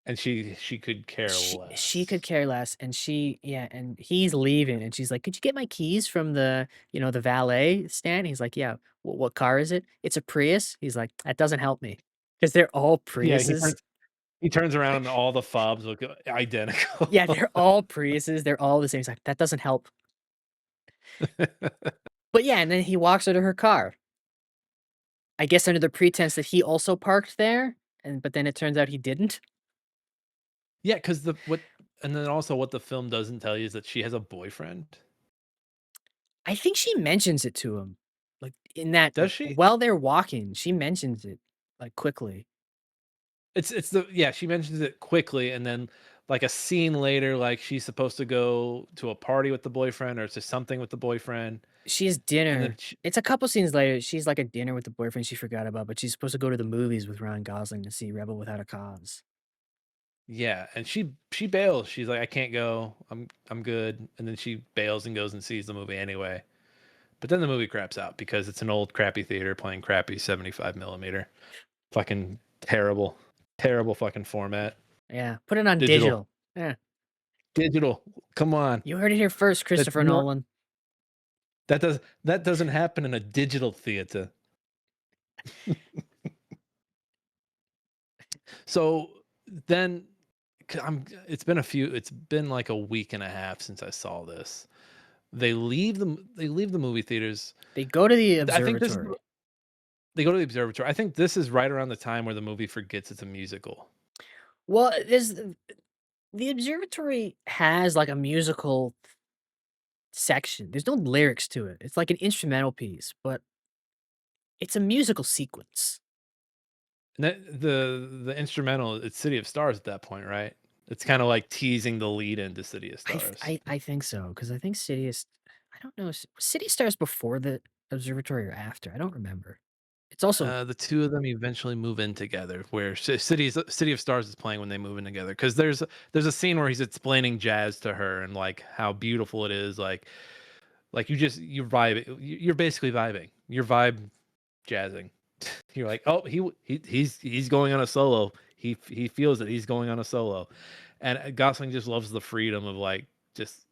and she could care She could less. care less, and and he's leaving, and she's like, "Could you get my keys from the, the valet stand?" He's like, "Yeah." What car is it?" "It's a Prius." He's like, "That doesn't help me, because 'cause they're all Yeah, Priuses. he turns around and all the fobs look identical. Yeah, they're all Priuses, they're all the same." He's like, "That doesn't help." But yeah, and then he walks her to her car. I guess under the pretense that he also parked there, but then it turns out he didn't. Yeah, because the what and then also what the film doesn't tell you is that she has a boyfriend. I think she mentions it to him, like, in that Does she? while they're walking, she mentions it, like, quickly. It's the yeah, she mentions it quickly, and then, like, a scene later, like, she's supposed to go to a party with the boyfriend or to something with the boyfriend, She has and then dinner. sh It's a couple scenes later, she's, like, at dinner with the boyfriend she forgot about, but she's supposed to go to the movies with Ryan Gosling to see Rebel Without a Cause. yeah, and she bails. She's like, "I can't go. I'm good," and then she bails and goes and sees the movie anyway. But then the movie craps out because it's an old crappy theater playing crappy 75 millimeter. Fucking terrible, terrible fucking format. Yeah, put it on Digital. digital. Yeah, Digital. Come on. you heard it here first, That's Christopher not Nolan. that doesn't happen in a digital theater. So then it's been like a week and a half since I saw this. They leave the movie theaters. They go to the I think this is observatory. they go to the observatory. I think this is right around the time where the movie forgets it's a musical. Well, there's the observatory has, like, a musical section. There's no lyrics to it. It's like an instrumental piece, but it's a musical sequence. And the instrumental, it's City of Stars at that point, right? It's kinda like teasing the lead into City of Stars. I think so because I think City is I don't know, City Stars before the observatory or after? I don't remember. It's also The 2 of them eventually move in together, where City of Stars is playing when they move in together. Because there's a scene where he's explaining jazz to her and, like, how beautiful it is, like, you vibe you're basically vibing. You're vibe jazzing. You're like, "Oh, he's going on a solo. He feels it, he's going on a solo." And, Gosling just loves the freedom of, like, just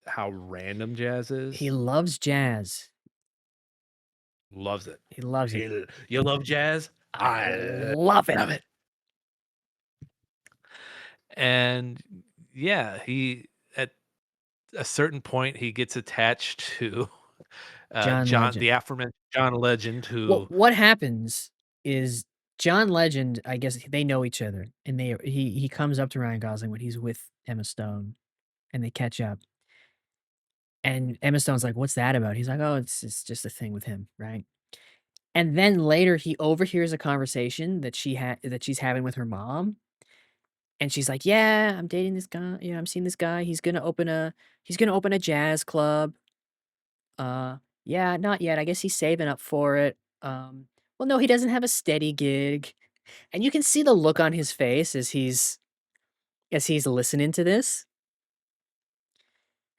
how random jazz he is. loves jazz. Loves it. He loves it. You love jazz? I I love it. love it. And yeah, he at a certain point he gets attached to John John, Legend. the aforementioned John Legend, who What happens is John Legend, I guess they know each other, and he comes up to Ryan Gosling when he's with Emma Stone, and they catch up, and Emma Stone's like, "What's that about?" He's like, "Oh, it's just a thing with him," right? And then later he overhears a conversation that she's having with her mom, and she's like, "Yeah, I'm dating this guy. Yeah, I'm seeing this guy. He's gonna open a jazz club. Yeah, not yet. I guess he's saving up for it. Well, no, he doesn't have a steady gig." And you can see the look on his face as he's listening to this.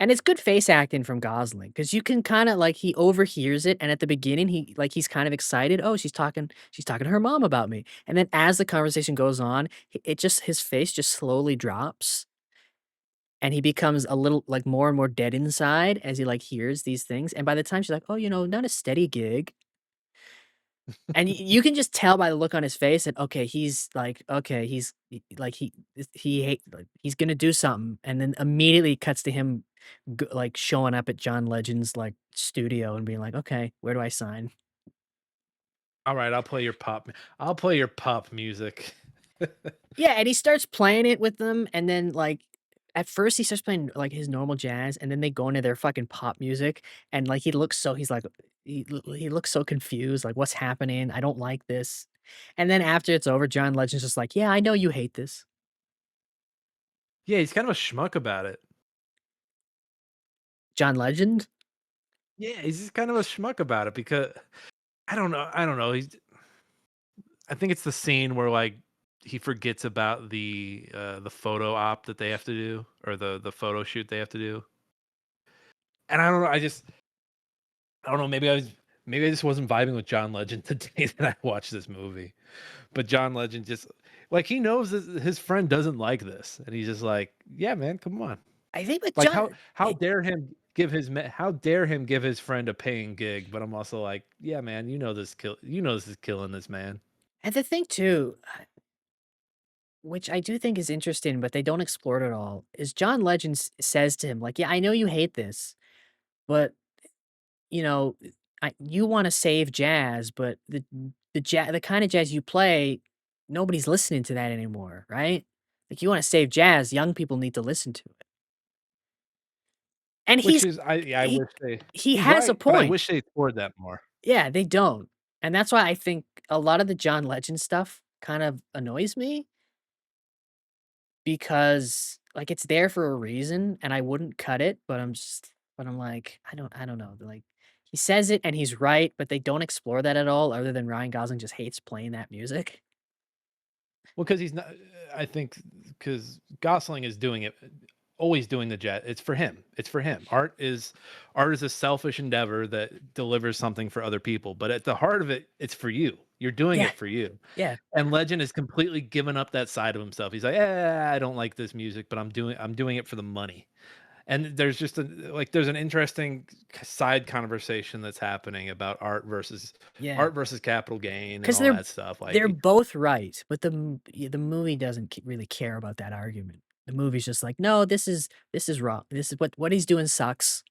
And it's good face acting from Gosling because you can kinda like he overhears it, and at the beginning, he's kind of excited, "Oh, she's talking to her mom about me." And then as the conversation goes on, it just his face just slowly drops, and he becomes a little like, more and more dead inside as he, like, hears these things, and by the time she's like, "Oh, not a steady gig." And you can just tell by the look on his face that, okay, he's like, okay, like, he hate like, he's gonna do something, and then immediately cuts to him like, showing up at John Legend's, like, studio and being like, "Okay, where do I sign?" "Alright, I'll play your pop music." Yeah, and he starts playing it with them, and then, like, at first he starts playing, like, his normal jazz, and then they go into their fucking pop music, and, like, he's like he looks so confused, like, "What's happening? I don't like this." And then after it's over, John Legend's just like, "Yeah, I know you hate this." Yeah, he's kind of a schmuck about it. John Legend? Yeah, he's just kind of a schmuck about it because I don't know, I think it's the scene where, like, he forgets about the photo op that they have to do, or the photo shoot they have to do. And I don't know, I don't know, maybe I just wasn't vibing with John Legend the day that I watched this movie. But John Legend just like, he knows that his friend doesn't like this, and he's just like, "Yeah, man, come on." I think with Like, John how eh dare him give how dare him give his friend a paying gig, but I'm also like, "Yeah, man, you know this is killing this man." and the thing too, which I do think is interesting, but they don't explore it at all, is John Legend says to him, like, "Yeah, I know you hate this, but you know, you wanna save jazz, but the kinda jazz you play, nobody's listening to that anymore, right? Like, you wanna save jazz, young people need to listen to it." And Which is I he wish they he he's has a right, but I point. wish they explored that more. Yeah, they don't. And that's why I think a lot of the John Legend stuff kind of annoys me because, like, it's there for a reason, and I wouldn't cut it, but I'm like, I don't know, like, he says it and he's right, but they don't explore that at all other than Ryan Gosling just hates playing that music. Well, because he's not I think because Gosling is doing it always doing the jet. It's for him. It's for him. Art is a selfish endeavor that delivers something for other people, but at the heart of it, it's for you. You're doing Yeah, it for you. yeah, And Legend has completely given up that side of himself. He's like, "Eh, I don't like this music, but I'm doing it for the money." And there's just there's an interesting side conversation that's happening about yeah. art versus capital gain and Because all that stuff. they're Like, both right, but the movie doesn't really care about that argument. The movie's just like, "No, this is wrong. This is what he's doing sucks."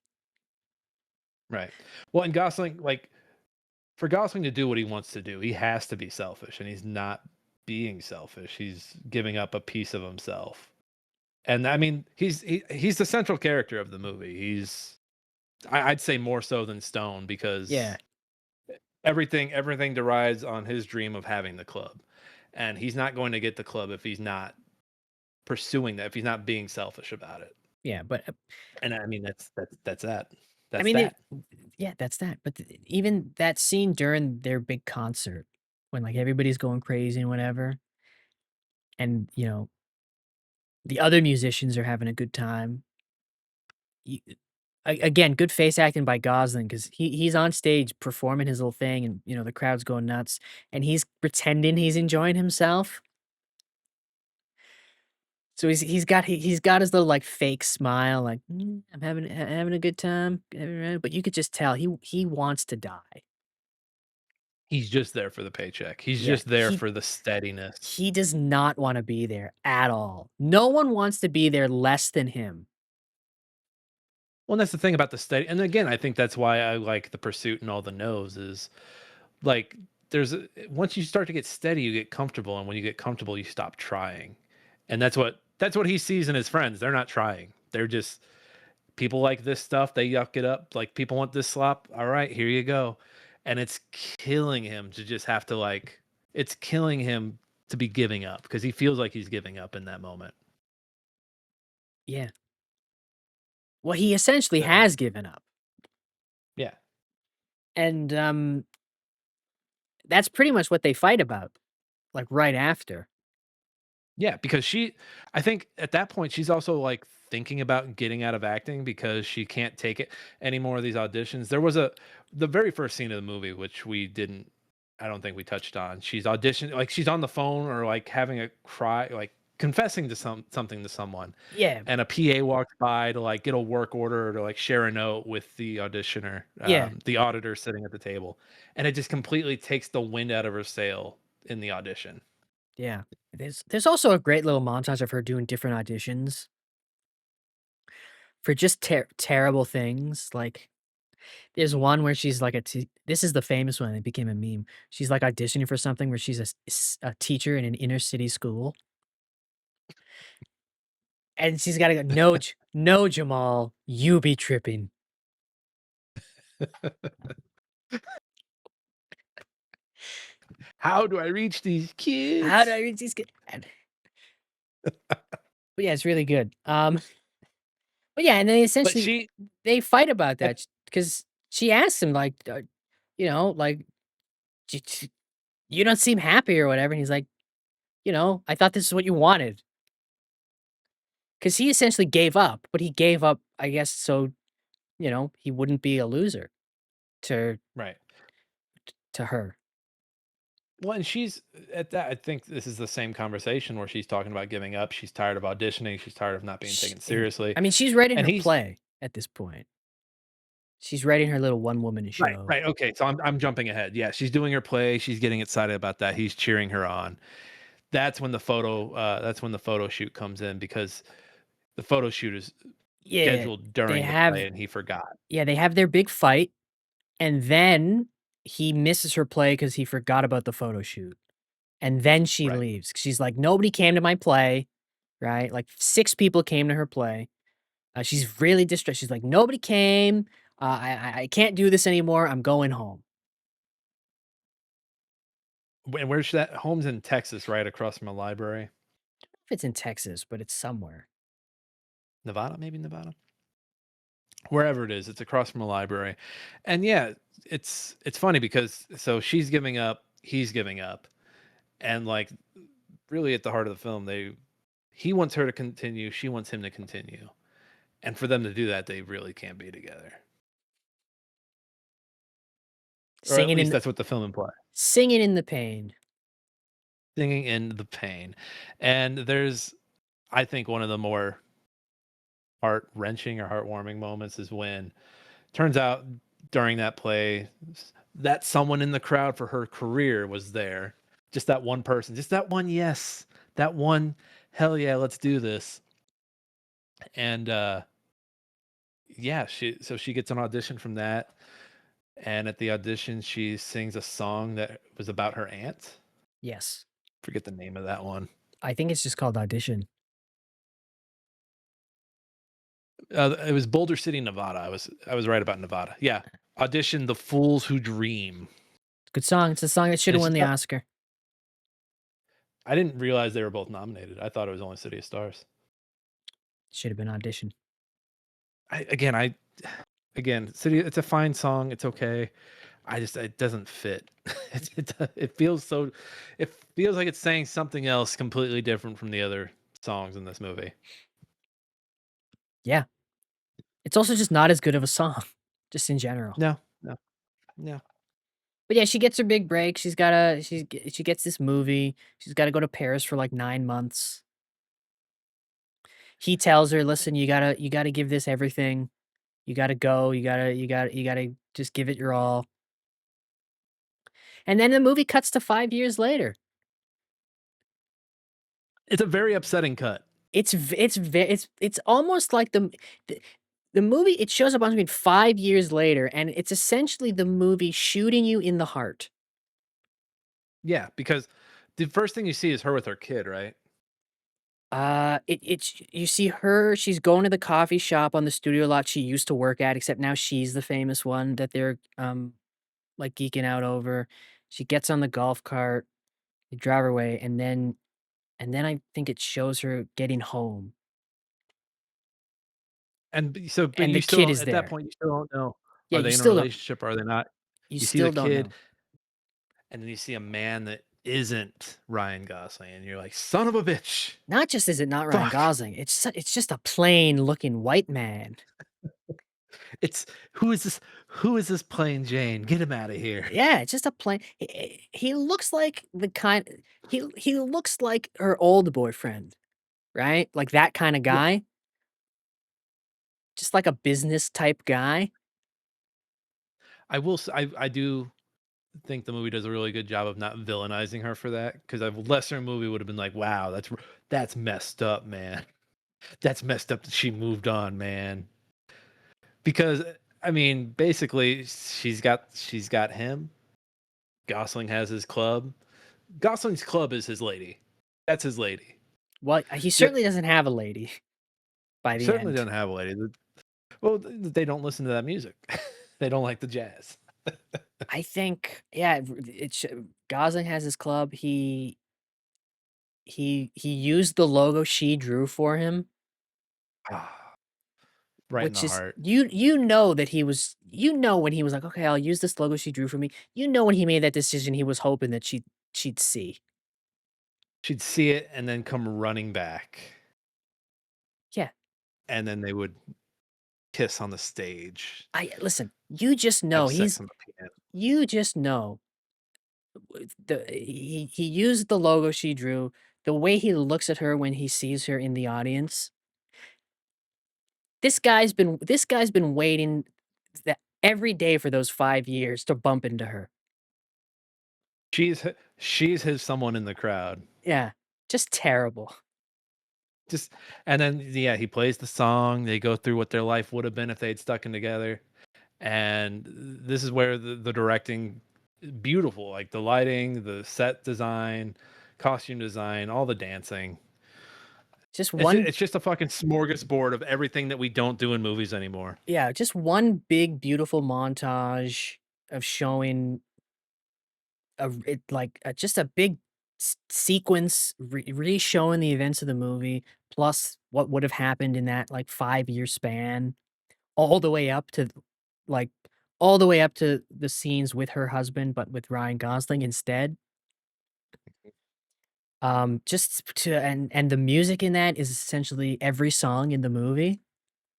right. Well, and Gosling, like, for Gosling to do what he wants to do, he has to be selfish, and he's not being selfish. He's giving up a piece of himself. And I mean, he's the central character of the movie. I'd say more so than Stone Yeah, because everything derides on his dream of having the club, and he's not going to get the club if he's not pursuing that, if he's not being selfish about it. yeah, but, And I mean, that's that. I That's mean, that. yeah, that's that, but even that scene during their big concert when, like, everybody's going crazy and whatever, and, the other musicians are having a good time. You again, good face acting by Gosling because he's on stage performing his little thing and, the crowd's going nuts, and he's pretending he's enjoying himself. So he's got his little, like, fake smile, like, I'm having a good time, but you could just tell he wants to die. He's just there for the paycheck. He's Yeah, just there for the steadiness. he does not wanna be there at all. No one wants to be there less than him. Well, that's the thing about the steady, and again, I think that's why I like The Pursuit and all the no's is, like, once you start to get steady, you get comfortable, and when you get comfortable, you stop trying. And that's what he sees in his friends. They're not trying. They're just people like this stuff, they yuck it up. Like people want this slop. All right, here you go. And it's killing him to just have to it's killing him to be giving up because he feels like he's giving up in that moment. Yeah. Well, he essentially And has given up, yeah. and, that's pretty much what they fight about, like, right after. Yeah, because I think at that point she's also like thinking about getting out of acting because she can't take it any more of these auditions. There was the very first scene of the movie which I don't think we touched on. She's auditioning, like she's on the phone or like having a cry, like confessing to something to someone, Yeah, and a PA walks by to like get a work order or to like share a note with the auditioner, yeah, the auditor sitting at the table, and it just completely takes the wind out of her sail in the audition. yeah. There's also a great little montage of her doing different auditions for just terrible things, like, there's one where she's like this is the famous one, it became a meme. She's, like, auditioning for something where she's a teacher in an inner city school, and she's gotta go, "No, no, Jamal, you be tripping. How do I reach these How do I kids? reach these kid" but yeah, it's really good. But yeah, and then But essentially she they fight about at that because she asks him like, like, You don't seem happy or whatever." And he's like, "I thought this is what you wanted." Because he essentially gave up, but he gave up, I guess, so, he wouldn't be a loser to right. her. Well, and she's at that I think this is the same conversation where she's talking about giving up. She's tired of auditioning. She's tired of not being taken Yeah. seriously. I mean, she's writing And her he's play at this point. She's writing her little one-woman right, show. right. Okay. So I'm jumping ahead. Yeah, she's doing her play. She's getting excited about that. He's cheering her on. That's when the photo shoot comes in because the photo shoot is Yeah, scheduled they during the have play and he forgot. they have their big fight, and then he misses her play because he forgot about the photo shoot, and then she Right. leaves. She's like, "Nobody came to my play," right? Like, 6 people came to her play. She's really distressed. She's like, "Nobody came. I can't do this anymore. I'm going home." And where's that home's in Texas, right across from a library. If it's in Texas, but it's somewhere. Nevada, maybe Nevada. Wherever it is, it's across from a library. And yeah, it's funny because so she's giving up, he's giving up, and like really at the heart of the film, he wants her to continue, she wants him to continue. And for them to do that, they really can't be together. Or at Singing least in that's what the film implies. singing in the pain. Singing in the pain. And there's I think one of the more heart-wrenching or heartwarming moments is when turns out during that play that someone in the crowd for her career was there. Just that one person, just that one yes, that one hell yeah, let's do this. And yeah, she gets an audition from that. And at the audition, she sings a song that was about her aunt. Yes. Forget the name of that one. I think it's just called Audition. It was Boulder City, Nevada. I was right about Nevada. Yeah. Audition The Fools Who Dream. Good song. It's a song that should And have it's won just the Oscar. I didn't realize they were both nominated. I thought it was only City of Stars. Should have been Audition. I again, City it's a fine song, it's okay. It doesn't fit. It feels so it feels like it's saying something else completely different from the other songs in this movie. Yeah. It's also just not as good of a song, just in general. No, no, no. But yeah, she gets her big break. She gets this movie. She's got to go to Paris for like 9 months. He tells her, "Listen, you gotta give this everything. You gotta go. You gotta just give it your all." And then the movie cuts to 5 years later. It's a very upsetting cut. It's almost like the the movie. It shows up on screen 5 years later, and it's essentially the movie shooting you in the heart. Yeah, because the first thing you see is her with her kid, right? It's you see her, she's going to the coffee shop on the studio lot she used to work at, except now she's the famous one that they're, like, geeking out over. She gets on the golf cart, they drive her away, and then I think it shows her getting home, But and the you still kid don't is at that there. point, you still don't know, Yeah, are you they in a still don't relationship, are they not? you You see the still don't kid, know. and then you see a man that isn't Ryan Gosling, and you're like, "Son of a bitch. Not just is it not Ryan Fuck." Gosling, it's just a plain looking white man. It's who is this plain Jane? Get him out of here. Yeah, it's just a plain he looks like the kind he looks like her old boyfriend, right? Like that kinda Yeah, guy. Just like a business type guy. I will s I do think the movie does a really good job of not villainizing her for that, 'cause a lesser movie would have been like, "Wow, that's messed up, man. That's messed up that she moved on, man." Because, I mean, basically, she's got him, Gosling has his club. Gosling's club is his lady. That's his lady. Well, he Yep, certainly doesn't have a lady by the certainly end. doesn't have a lady. Well, they don't listen to that music. They don't like the jazz. I think, yeah, Gosling has his club. He used the logo she drew for him, Ah, right in which the is heart. that when he was like, "Okay, I'll use this logo she drew for me." When he made that decision, he was hoping that she'd see. She'd see it and then come running back, Yeah, and then they would kiss on the stage, I listen, you just know have sex on the piano. you just know he used the logo she drew, the way he looks at her when he sees her in the audience. This guy's been waiting that every day for those 5 years to bump into her. She's his someone in the crowd. Yeah, just terrible. Just and then yeah, he plays the song, they go through what their life would have been if they'd stuck in together, and this is where the directing beautiful, like the lighting, the set design, costume design, all the dancing. Just one It's just a fucking smorgasbord of everything that we don't do in movies anymore. Yeah, just one big beautiful montage of showing just a big sequence re-showing the events of the movie plus what would have happened in that like 5 year span all the way up to like all the way up to the scenes with her husband but with Ryan Gosling instead. Just to and the music in that is essentially every song in the movie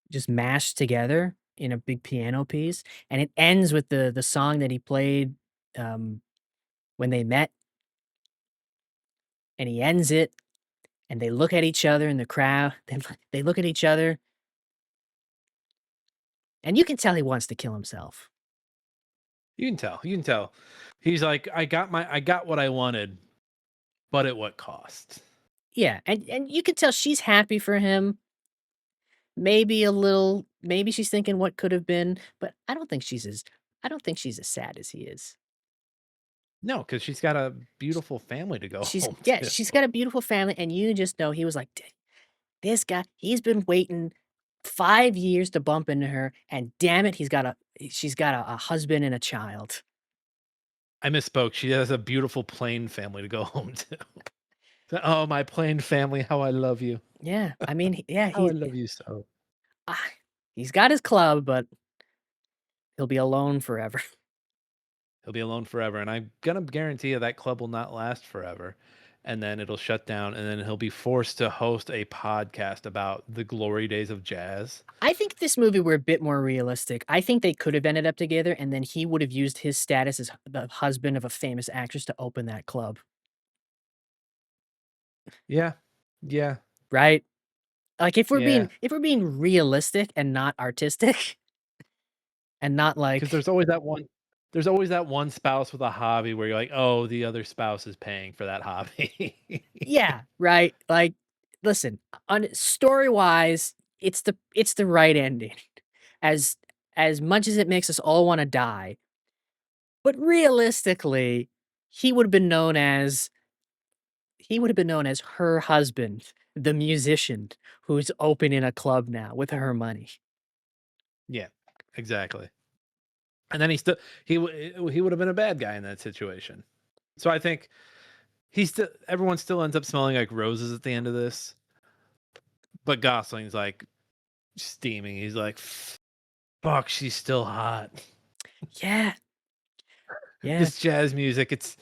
just mashed together in a big piano piece, and it ends with the song that he played, um, when they met, and he ends it, and they look at each other in the crowd, they look at each other, and you can tell he wants to kill himself. You can tell. He's like, I got what I wanted, but at what cost? Yeah, and you can tell she's happy for him, maybe a little maybe she's thinking what could have been, but I don't think she's as sad as he is. No, because she's got a beautiful family to go home to. She's got a beautiful family, and you just know he was like, This guy, he's been waiting 5 years to bump into her, and damn it, she's got a husband and a child. I misspoke. She has a beautiful plain family to go home to. Oh, my plain family, how I love you. Yeah, I mean, yeah, How I love you so. ah, he's got his club, but he'll be alone forever. He'll be alone forever, and I'm gonna guarantee you that club will not last forever, and then it'll shut down, and then he'll be forced to host a podcast about the glory days of jazz. I think if this movie were a bit more realistic, I think they could have ended up together, and then he would have used his status as the husband of a famous actress to open that club, Yeah. Yeah. right? Like, Yeah. if we're being realistic and not artistic, and not Because like there's always that one spouse with a hobby where you're like, "Oh, the other spouse is paying for that hobby." yeah, right? Like, listen, on story-wise, it's the right ending. As as much as it makes us all wanna die, but realistically, he would have been known as he would have been known as her husband, the musician who's opening a club now with her money. Yeah, exactly. And then he would have been a bad guy in that situation. So I think everyone still ends up smelling like roses at the end of this, but Gosling's like steaming. He's like, "Fuck, she's still hot." Yeah, yeah. This jazz music, it's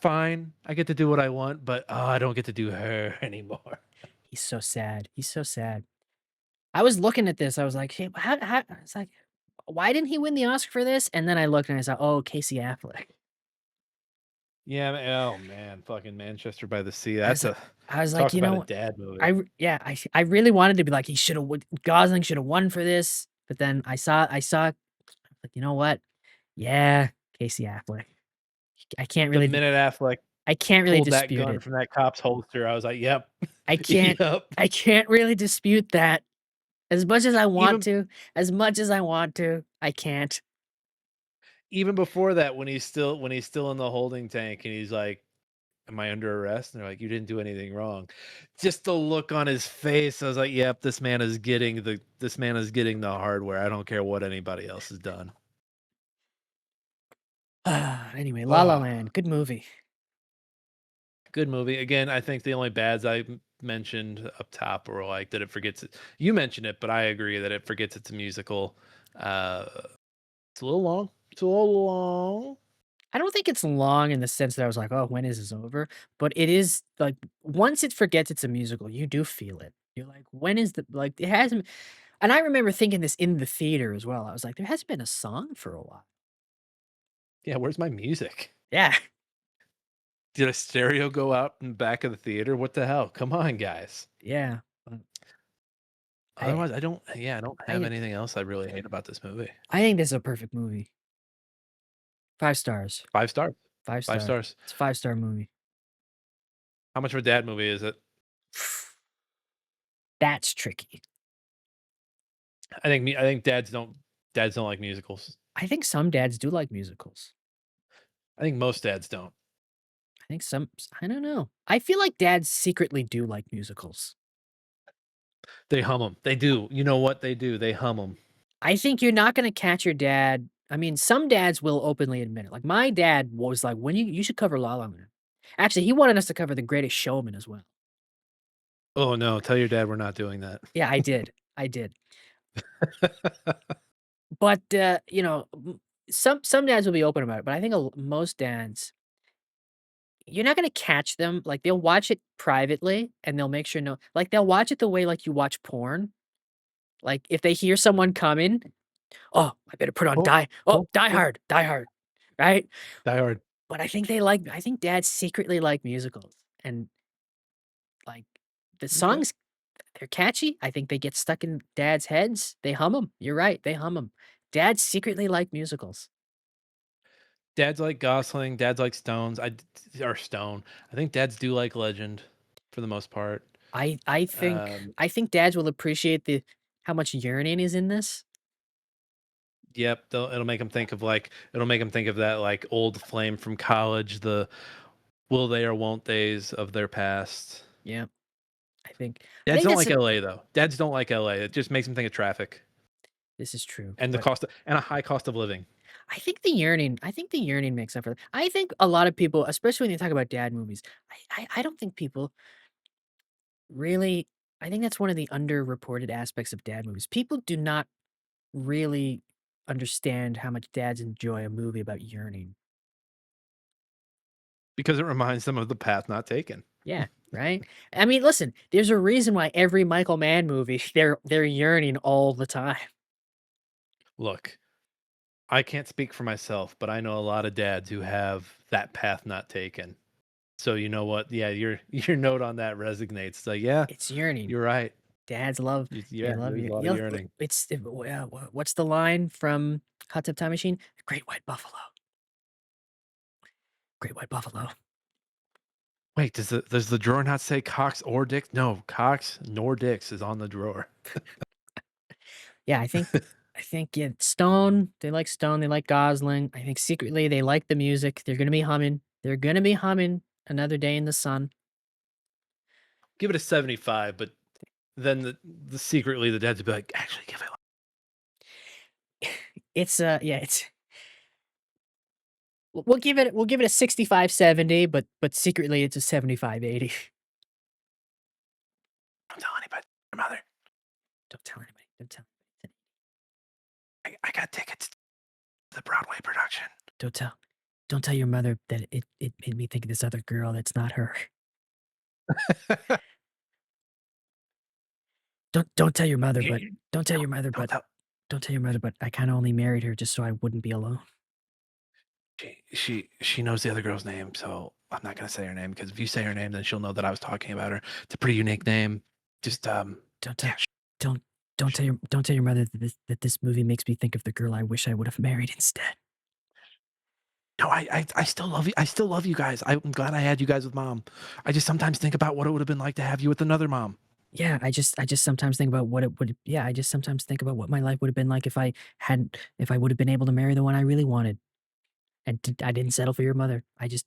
fine. I get to do what I want, but oh, I don't get to do her anymore. He's so sad. He's so sad. I was looking at this, I was like, "Hey, how" it's like, "Why didn't he win the Oscar for this?" And then I looked and I saw, "Oh, Casey Affleck." Yeah, oh man, fucking Manchester by the Sea. I was That's like a I was like, talk "You about know a what?" dad movie. Yeah, I really wanted to be like, Gosling should have won for this, but then like, "You know what? Yeah, Casey Affleck." The minute Affleck I can't really pulled that dispute gun it. from that cop's holster, I was like, "Yep, I can't yep." I can't really dispute that. As much as I want Even to, I can't. even before that, when he's still in the holding tank and he's like, "Am I under arrest?" And they're like, "You didn't do anything wrong." Just the look on his face, I was like, "Yep, this man is getting the hardware. I don't care what anybody else has done." Anyway, La La Oh, Land, good movie. good movie. Again, I think the only bads mentioned up top were like that it forgets it. You mentioned it, but I agree that it forgets it's a musical. Uh, it's a little long. It's a little long. I don't think it's long in the sense that I was like, "Oh, when is this over?" But it is like once it forgets it's a musical, you do feel it. You're like, "When is the like it hasn't" and I remember thinking this in the theater as well. I was like, "There hasn't been a song for a while." Yeah, where's my music? Yeah, Did a stereo go out in the back of the theater? What the hell? Come on, guys. yeah. But I Otherwise, I don't have I anything else I really hate about this movie. I think this is a perfect movie. 5 stars. 5 stars. 5 5 stars. stars. It's a 5-star movie. How much of a dad movie is it? That's tricky. I think dads don't like musicals. I think some dads do like musicals. I think most dads don't. I think I don't know. I feel like dads secretly do like musicals. They hum them. They do. You know what they do? They hum them. I think you're not gonna catch your dad. I mean, some dads will openly admit it. Like my dad was like, "When you should cover La La Land." Actually, he wanted us to cover The Greatest Showman as well. Oh no, tell your dad we're not doing that. Yeah, I did. I did. But some dads will be open about it. But I think most dads, you're not gonna catch them. Like they'll watch it privately and they'll make sure no, like they'll watch it the way like you watch porn. Like if they hear someone coming, oh, I better put on Oh, Die oh, Hard, Die Hard, right? Die Hard. But I think dads secretly like musicals and, like, the Okay. songs, they're catchy, I think they get stuck in dads' heads, they hum them. You're right, they hum them. Dads secretly like musicals. Dads like Gosling, dads like Stones. Or Stone. I think dads do like Legend for the most part. Um, I think dads will appreciate the how much yearning is in this. yep, it'll make them think of that like old flame from college, the will they or won't theys of their past. Yeah. I Dads think don't that's like LA though. Dads don't like LA. It just makes them think of traffic this is true, and the but cost of, and a high cost of living. I think the yearning makes up for I think a lot of people, especially when you talk about dad movies, I don't think people really I think that's one of the underreported aspects of dad movies. People do not really understand how much dads enjoy a movie about yearning. Because it reminds them of the path not taken. Yeah, right? I mean, listen, there's a reason why every Michael Mann movie, they're yearning all the time. Look, I can't speak for myself, but I know a lot of dads who have that path not taken. So you know what? Yeah, your your note on that resonates. So yeah, It's yearning. you're right. Dads love they Yeah, love there's a you. lot of yearning. It's what's the line from Hot Tub Time Machine? Great White Buffalo. Great White Buffalo. Wait, does the drawer not say Cox or Dix? No, Cox nor Dix is on the drawer. Yeah, yeah, Stone, they like Stone, they like Gosling. I think secretly they like the music. They're gonna be humming. They're gonna be humming Another Day in the Sun. Give it a 75, but then the secretly the dads would be like, actually give it It's yeah, it's we'll give it a 65-70, but secretly it's a 75-80. don't tell anybody, your mother. Don't tell anybody. Don't tell. I got tickets to the Broadway production. Don't tell. Don't tell your mother that it made me think of this other girl that's not her. Don't tell your mother, but don't tell your mother, Don't but tell. don't tell your mother, but I kind of only married her just so I wouldn't be alone. She knows the other girl's name, so I'm not gonna say her name because if you say her name, then she'll know that I was talking about her. It's a pretty unique name. Just Don't tell. yeah. Don't don't tell your mother that this movie makes me think of the girl I wish I would have married instead. No, I still love you. I still love you guys. I'm glad I had you guys with mom. I just sometimes think about what it would have been like to have you with another mom. Yeah, I just sometimes think about what it would. Yeah, I just sometimes think about what my life would have been like if I would have been able to marry the one I really wanted, and I didn't settle for your mother. Just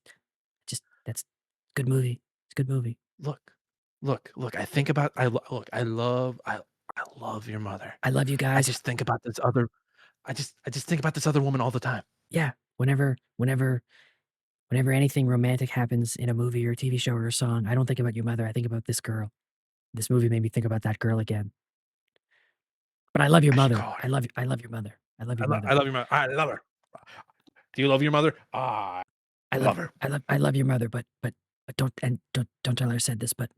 that's good movie. It's a good movie. Look, look. I think about look. I love your mother. I love you I guys. just think about this other. I just think about this other woman all the time. Yeah, whenever anything romantic happens in a movie or a TV show or a song, I don't think about your mother. I think about this girl. This movie made me think about that girl again. But I love your I should mother. call her. I love your mother. I love your mother. I love your mother. I love her. Do you love your mother? Ah, I love her. I love your mother, but don't tell her I said this, but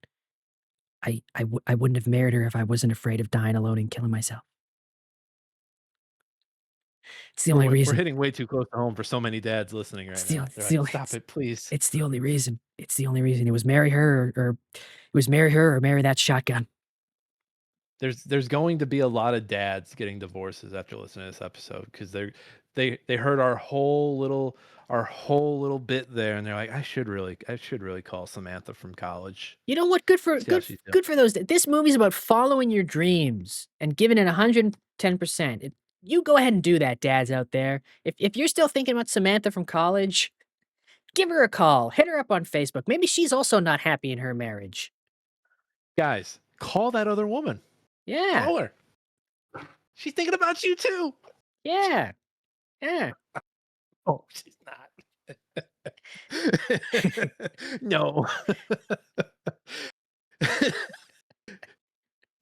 I wouldn't have married her if I wasn't afraid of dying alone and killing myself. It's the only We're reason. hitting way too close to home for so many dads listening right now. They're like, stop it, please. It's the only reason. It's the only reason. It was marry her or it was marry her or marry that shotgun. There's going to be a lot of dads getting divorces after listening to this episode because they heard our whole little bit there and they're like, I should really call Samantha from college. You know what? See how she's doing. Good for those. This movie's about following your dreams and giving it 110%. You go ahead and do that, dads out there. If you're still thinking about Samantha from college, give her a call. Hit her up on Facebook. Maybe she's also not happy in her marriage. Guys, call that other woman. Yeah. Call her. She's thinking about you too. Yeah. Yeah. Oh, she's not. No.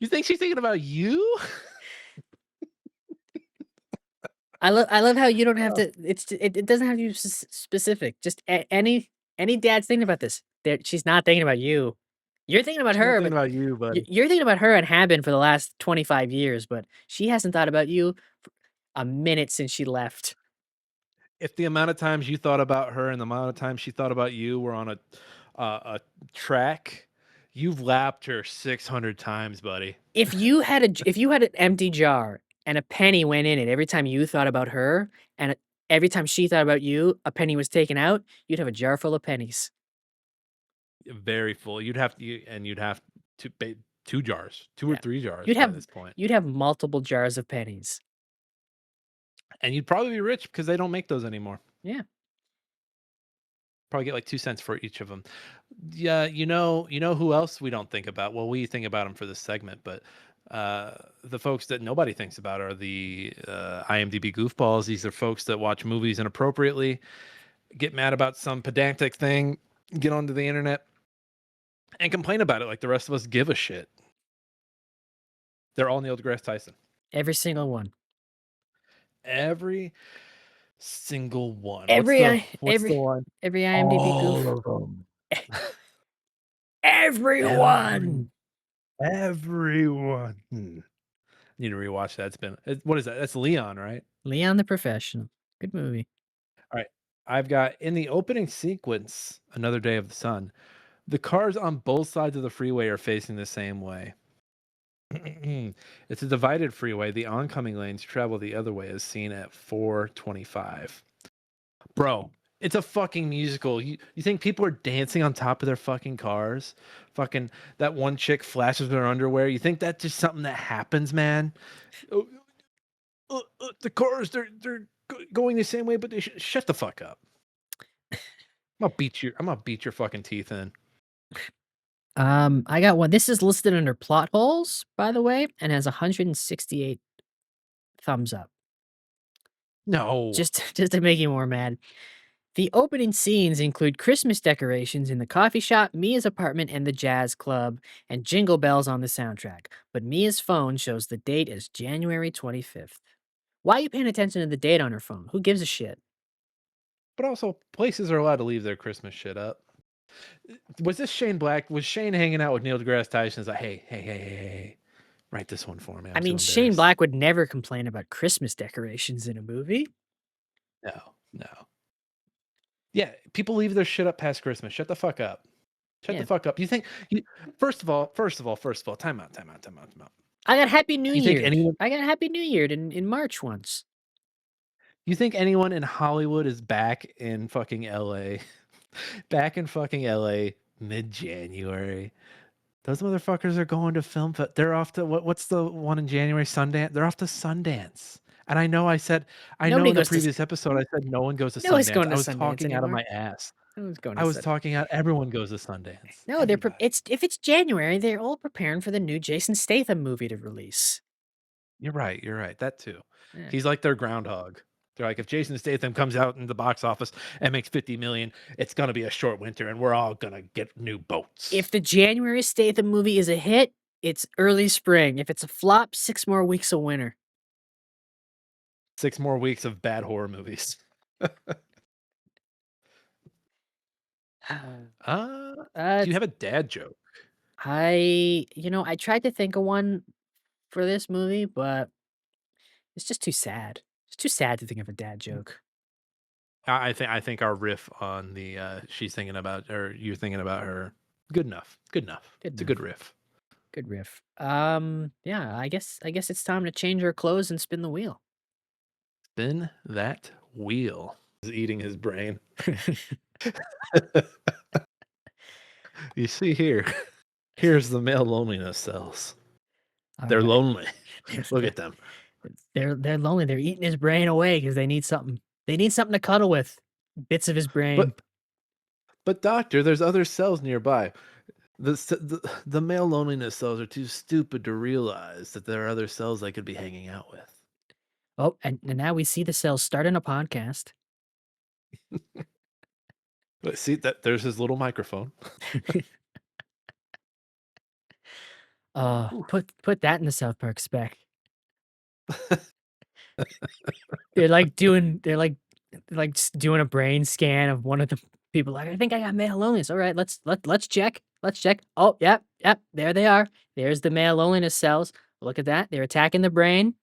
You think she's thinking about you? I love how you don't have to. It doesn't have to be specific. Just any dad's thinking about this. She's not thinking about you. You're thinking about She's not her, thinking but about you, buddy. you're thinking about her and have been for the last 25 years. But she hasn't thought about you for a minute since she left. If the amount of times you thought about her and the amount of times she thought about you were on a track, you've lapped her 600 times, buddy. If you had an empty jar and a penny went in it every time you thought about her, and every time she thought about you, a penny was taken out, you'd have a jar full of pennies. Very full. You'd have to pay 2 jars, 2 or Yeah. 3 jars You'd by have this point. you'd have multiple jars of pennies. And you'd probably be rich because they don't make those anymore. Yeah. Probably get like 2 cents for each of them. Yeah, you know who else we don't think about? Well, we think about them for this segment, but the folks that nobody thinks about are the IMDb goofballs. These are folks that watch movies inappropriately, get mad about some pedantic thing, get onto the internet and complain about it like the rest of us give a shit. They're all Neil deGrasse Tyson. Every single one. Every single one. Every What's the one? every IMDb All goof. of them. Everyone. Everyone. Need to rewatch that. What is that? That's Leon, right? Leon the Professional. Good movie. All right. I've got in the opening sequence, Another Day of the Sun, the cars on both sides of the freeway are facing the same way. It's a divided freeway. The oncoming lanes travel the other way as seen at 425. Bro, it's a fucking musical. You think people are dancing on top of their fucking cars? Fucking that one chick flashes with her underwear. You think that's just something that happens, man? Oh, the cars, going the same way, but they shut the fuck up. I'm gonna beat your fucking teeth in. I got one. This is listed under plot holes, by the way, and has 168 thumbs up. No. Just to make you more mad. The opening scenes include Christmas decorations in the coffee shop, Mia's apartment, and the jazz club, and jingle bells on the soundtrack. But Mia's phone shows the date as January 25th. Why are you paying attention to the date on her phone? Who gives a shit? But also, places are allowed to leave their Christmas shit up. Was this Shane Black? Was Shane hanging out with Neil deGrasse Tyson? It's like, hey, write this one for me. I I'm mean, too Shane embarrassed. Black would never complain about Christmas decorations in a movie. No. Yeah, people leave their shit up past Christmas. Shut the fuck up. Shut Yeah. the fuck up. You think first of all, time out. I got Happy New You think Year. anyone I got Happy New Year in March once. you think anyone in Hollywood is back in fucking LA? Back in fucking LA mid-January. Those motherfuckers are going to film. They're off to what's the one in January? Sundance. They're off to Sundance. And I know Nobody in the goes to previous episode I said no one goes to No one's Sundance. going I to was Sundance talking out of anymore. my ass. No one's going to I was Sundance. talking out. Everyone goes to Sundance. No, if it's January, they're all preparing for the new Jason Statham movie to release. You're right. That too. Yeah. He's like their groundhog. They're like, if Jason Statham comes out in the box office and makes 50 million, it's gonna be a short winter, and we're all gonna get new boats. If the January Statham movie is a hit, it's early spring. If it's a flop, 6 more weeks of winter. 6 more weeks of bad horror movies. Do you have a dad joke? I tried to think of one for this movie, but it's just too sad. It's too sad to think of a dad joke. I think our riff on the she's thinking about or you're thinking about her. Good enough. It's a good riff. Good riff. Yeah, I guess it's time to change our clothes and spin the wheel. Spin that wheel. He's eating his brain. You see here. Here's the male loneliness cells. They're Alright. lonely. Look at them. They're lonely. They're eating his brain away because they need something. They need something to cuddle with. Bits of his brain. But doctor, there's other cells nearby. The male loneliness cells are too stupid to realize that there are other cells they could be hanging out with. Oh, and now we see the cells starting a podcast. But see that there's his little microphone. Put that in the South Park spec. They're like doing just doing a brain scan of one of the people. Like, I think I got male loneliness. All right, let's check. Let's check. Oh, yep. There they are. There's the male loneliness cells. Look at that. They're attacking the brain.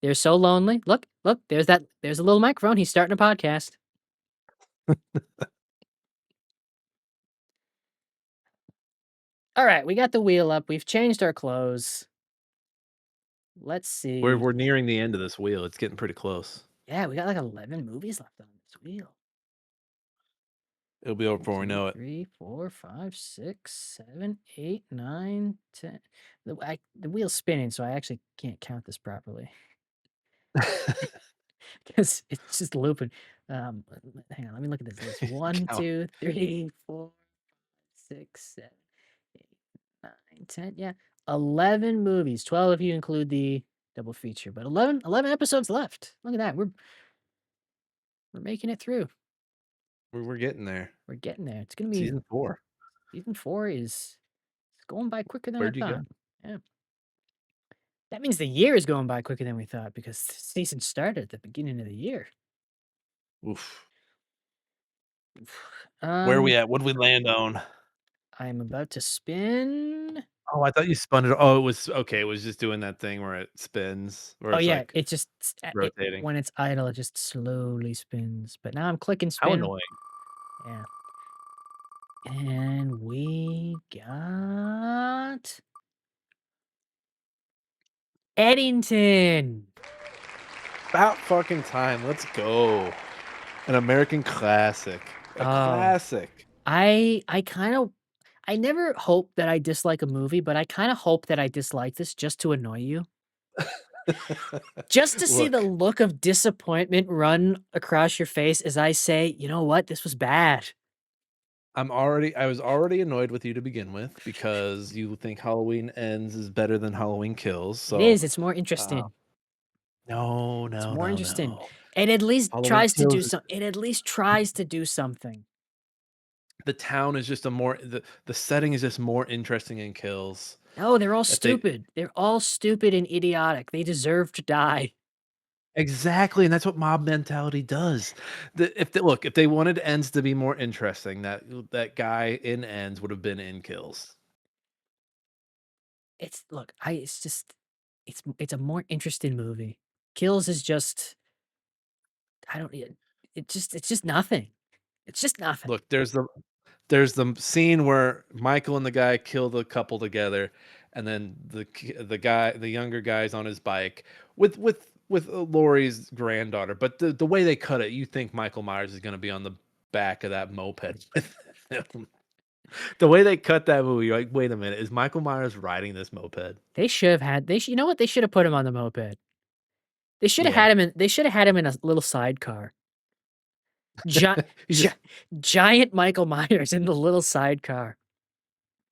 They're so lonely. Look. There's a little microphone. He's starting a podcast. All right, we got the wheel up. We've changed our clothes. Let's see. We're nearing the end of this wheel. It's getting pretty close. Yeah, we got like 11 movies left on this wheel. It'll be over before we know it. 3, 4, 5, 6, 7, 8, 9, 10. The wheel's spinning, so I actually can't count this properly. because it's just looping. Hang on, let me look at this list. One, Count. 2, 3, 4, 6, 7, 8, 9, 10. Yeah, 11 movies. 12 if you include the double feature, but 11 episodes left. Look at that. We're making it through. We're getting there. We're getting there. It's gonna be Season 4. season 4 is it's going by quicker than I Where'd you go? thought. Yeah. That means the year is going by quicker than we thought because season started at the beginning of the year. Oof. Where are we Um, at? What'd we land on? I'm about to spin. Oh, I thought you spun it. Oh, it was okay. It was just doing that thing where it spins, where Oh it's yeah, like it just rotating. when it's idle, it just slowly spins. But now I'm clicking How spin. annoying. Yeah. And we got Eddington. About fucking time. Let's go. An American classic. A Oh, classic. I kind of I never hope that I dislike a movie, but I kind of hope that I dislike this just to annoy you. Just to see the Look, look of disappointment run across your face as I say, "You know what? This was bad." I was already annoyed with you to begin with because you think Halloween Ends is better than Halloween Kills. It So, is, it's more uh, interesting. no, It's no, more no, interesting. no. It at least Halloween tries to do Kills is some it at least tries to do something. the town is just a more the setting is just more interesting in Kills. No, they're all If they stupid. They're all stupid and idiotic. They deserve to die. Exactly, and that's what mob mentality does. If they wanted Ends to be more interesting, that guy in Ends would have been in Kills. It's look, I it's just it's a more interesting movie. Kills is just I don't it's just nothing. It's just nothing. Look, there's the scene where Michael and the guy kill the couple together, and then the younger guy's on his bike with Laurie's granddaughter. But the way they cut it, you think Michael Myers is going to be on the back of that moped with him. The way they cut that movie, you're like, wait a minute, is Michael Myers riding this moped? They should have had you know what? They should have put him on the moped. Yeah, They should have had him in a little sidecar. Gi he's gi just giant Michael Myers in the little sidecar.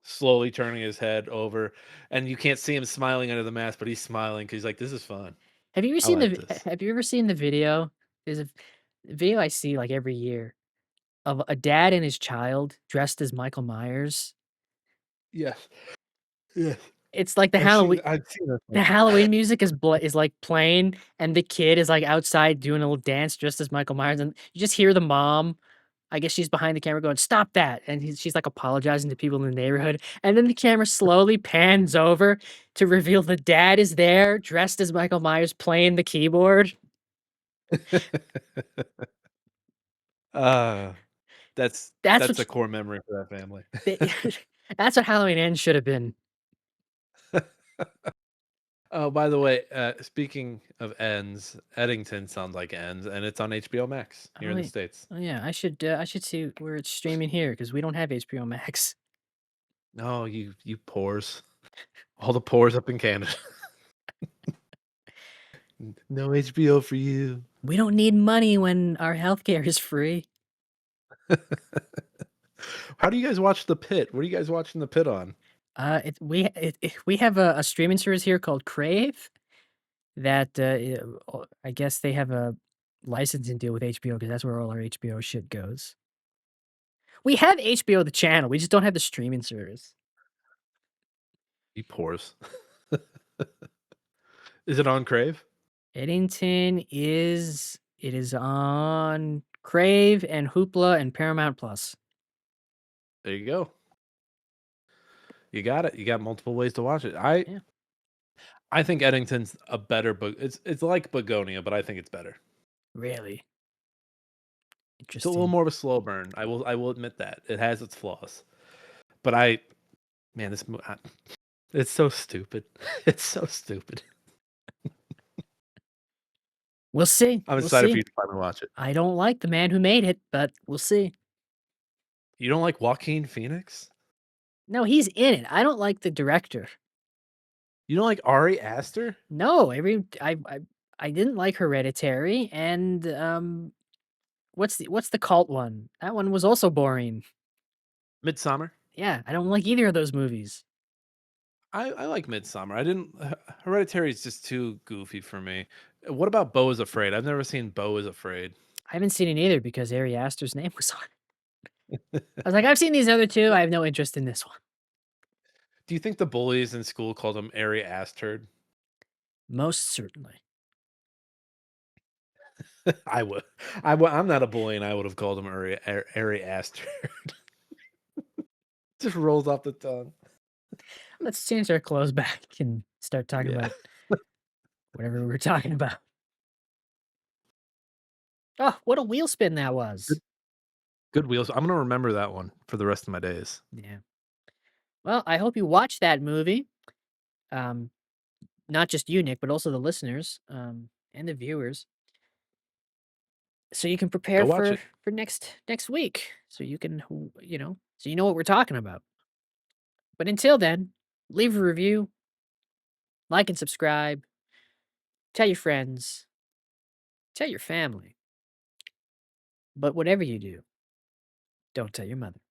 slowly turning his head over, and you can't see him smiling under the mask, but he's smiling because he's like, this is fun. I like this. Have you ever seen the video? There's a video I see, like, every year of a dad and his child dressed as Michael Myers. Yes, yes. It's like I've seen this the one. Halloween music is, like, playing, and the kid is, like, outside doing a little dance dressed as Michael Myers, and you just hear the mom, I guess she's behind the camera going, "Stop that," and she's, like, apologizing to people in the neighborhood, and then the camera slowly pans over to reveal the dad is there dressed as Michael Myers playing the keyboard. Uh, that's That's that's what a core memory for that family. th that's what Halloween Ends should have been. Oh, by the way, speaking of Ends, Eddington sounds like Ends, and it's on HBO Max here Oh, in the wait. States. Oh, yeah, I should see where it's streaming here because we don't have HBO Max. No, you pores. All the pores up in Canada. No HBO for you. We don't need money when our healthcare is free. How do you guys watch The Pit? What are you guys watching The Pit on? We have a streaming service here called Crave that, I guess they have a licensing deal with HBO because that's where all our HBO shit goes. We have HBO the channel, we just don't have the streaming service. You pores. Is it on Crave? Eddington it is on Crave and Hoopla and Paramount Plus. There you go. You got it. You got multiple ways to watch it. I Yeah. I think Eddington's a better book. It's like Begonia, but I think it's better. Really? It's a little Interesting. more of a slow burn. I will admit that. It has its flaws. But I man, it's so stupid. It's so stupid. We'll see, I'm we'll excited for see. you to finally watch it. I don't like the man who made it, but we'll see. You don't like Joaquin Phoenix? No, he's in it. I don't like the director. You don't like Ari Aster? No, I didn't like Hereditary, and, what's the cult one? That one was also boring. Midsummer. Yeah, I don't like either of those movies. I like Midsummer. I didn't. Hereditary is just too goofy for me. What about Beau is Afraid? I've never seen Beau is Afraid. I haven't seen it either because Ari Aster's name was on it. I was like, "I've seen these other 2, I have no interest in this one." Do you think the bullies in school called him Ari Aster? Most certainly. I would. I'm not a bully, and I would have called him Ari Aster. Just rolls off the tongue. Let's change our clothes back and start talking Yeah. about whatever we were talking about. Oh, what a wheel spin that was. Good good wheels. I'm gonna remember that one for the rest of my days. Yeah. Well, I hope you watch that movie. Um, not just you, Nick, but also the listeners, and the viewers, so you can prepare Go watch it. for next week. So you can, so you know what we're talking about. But until then, leave a review, like and subscribe, tell your friends, tell your family. But whatever you do, don't tell your mother.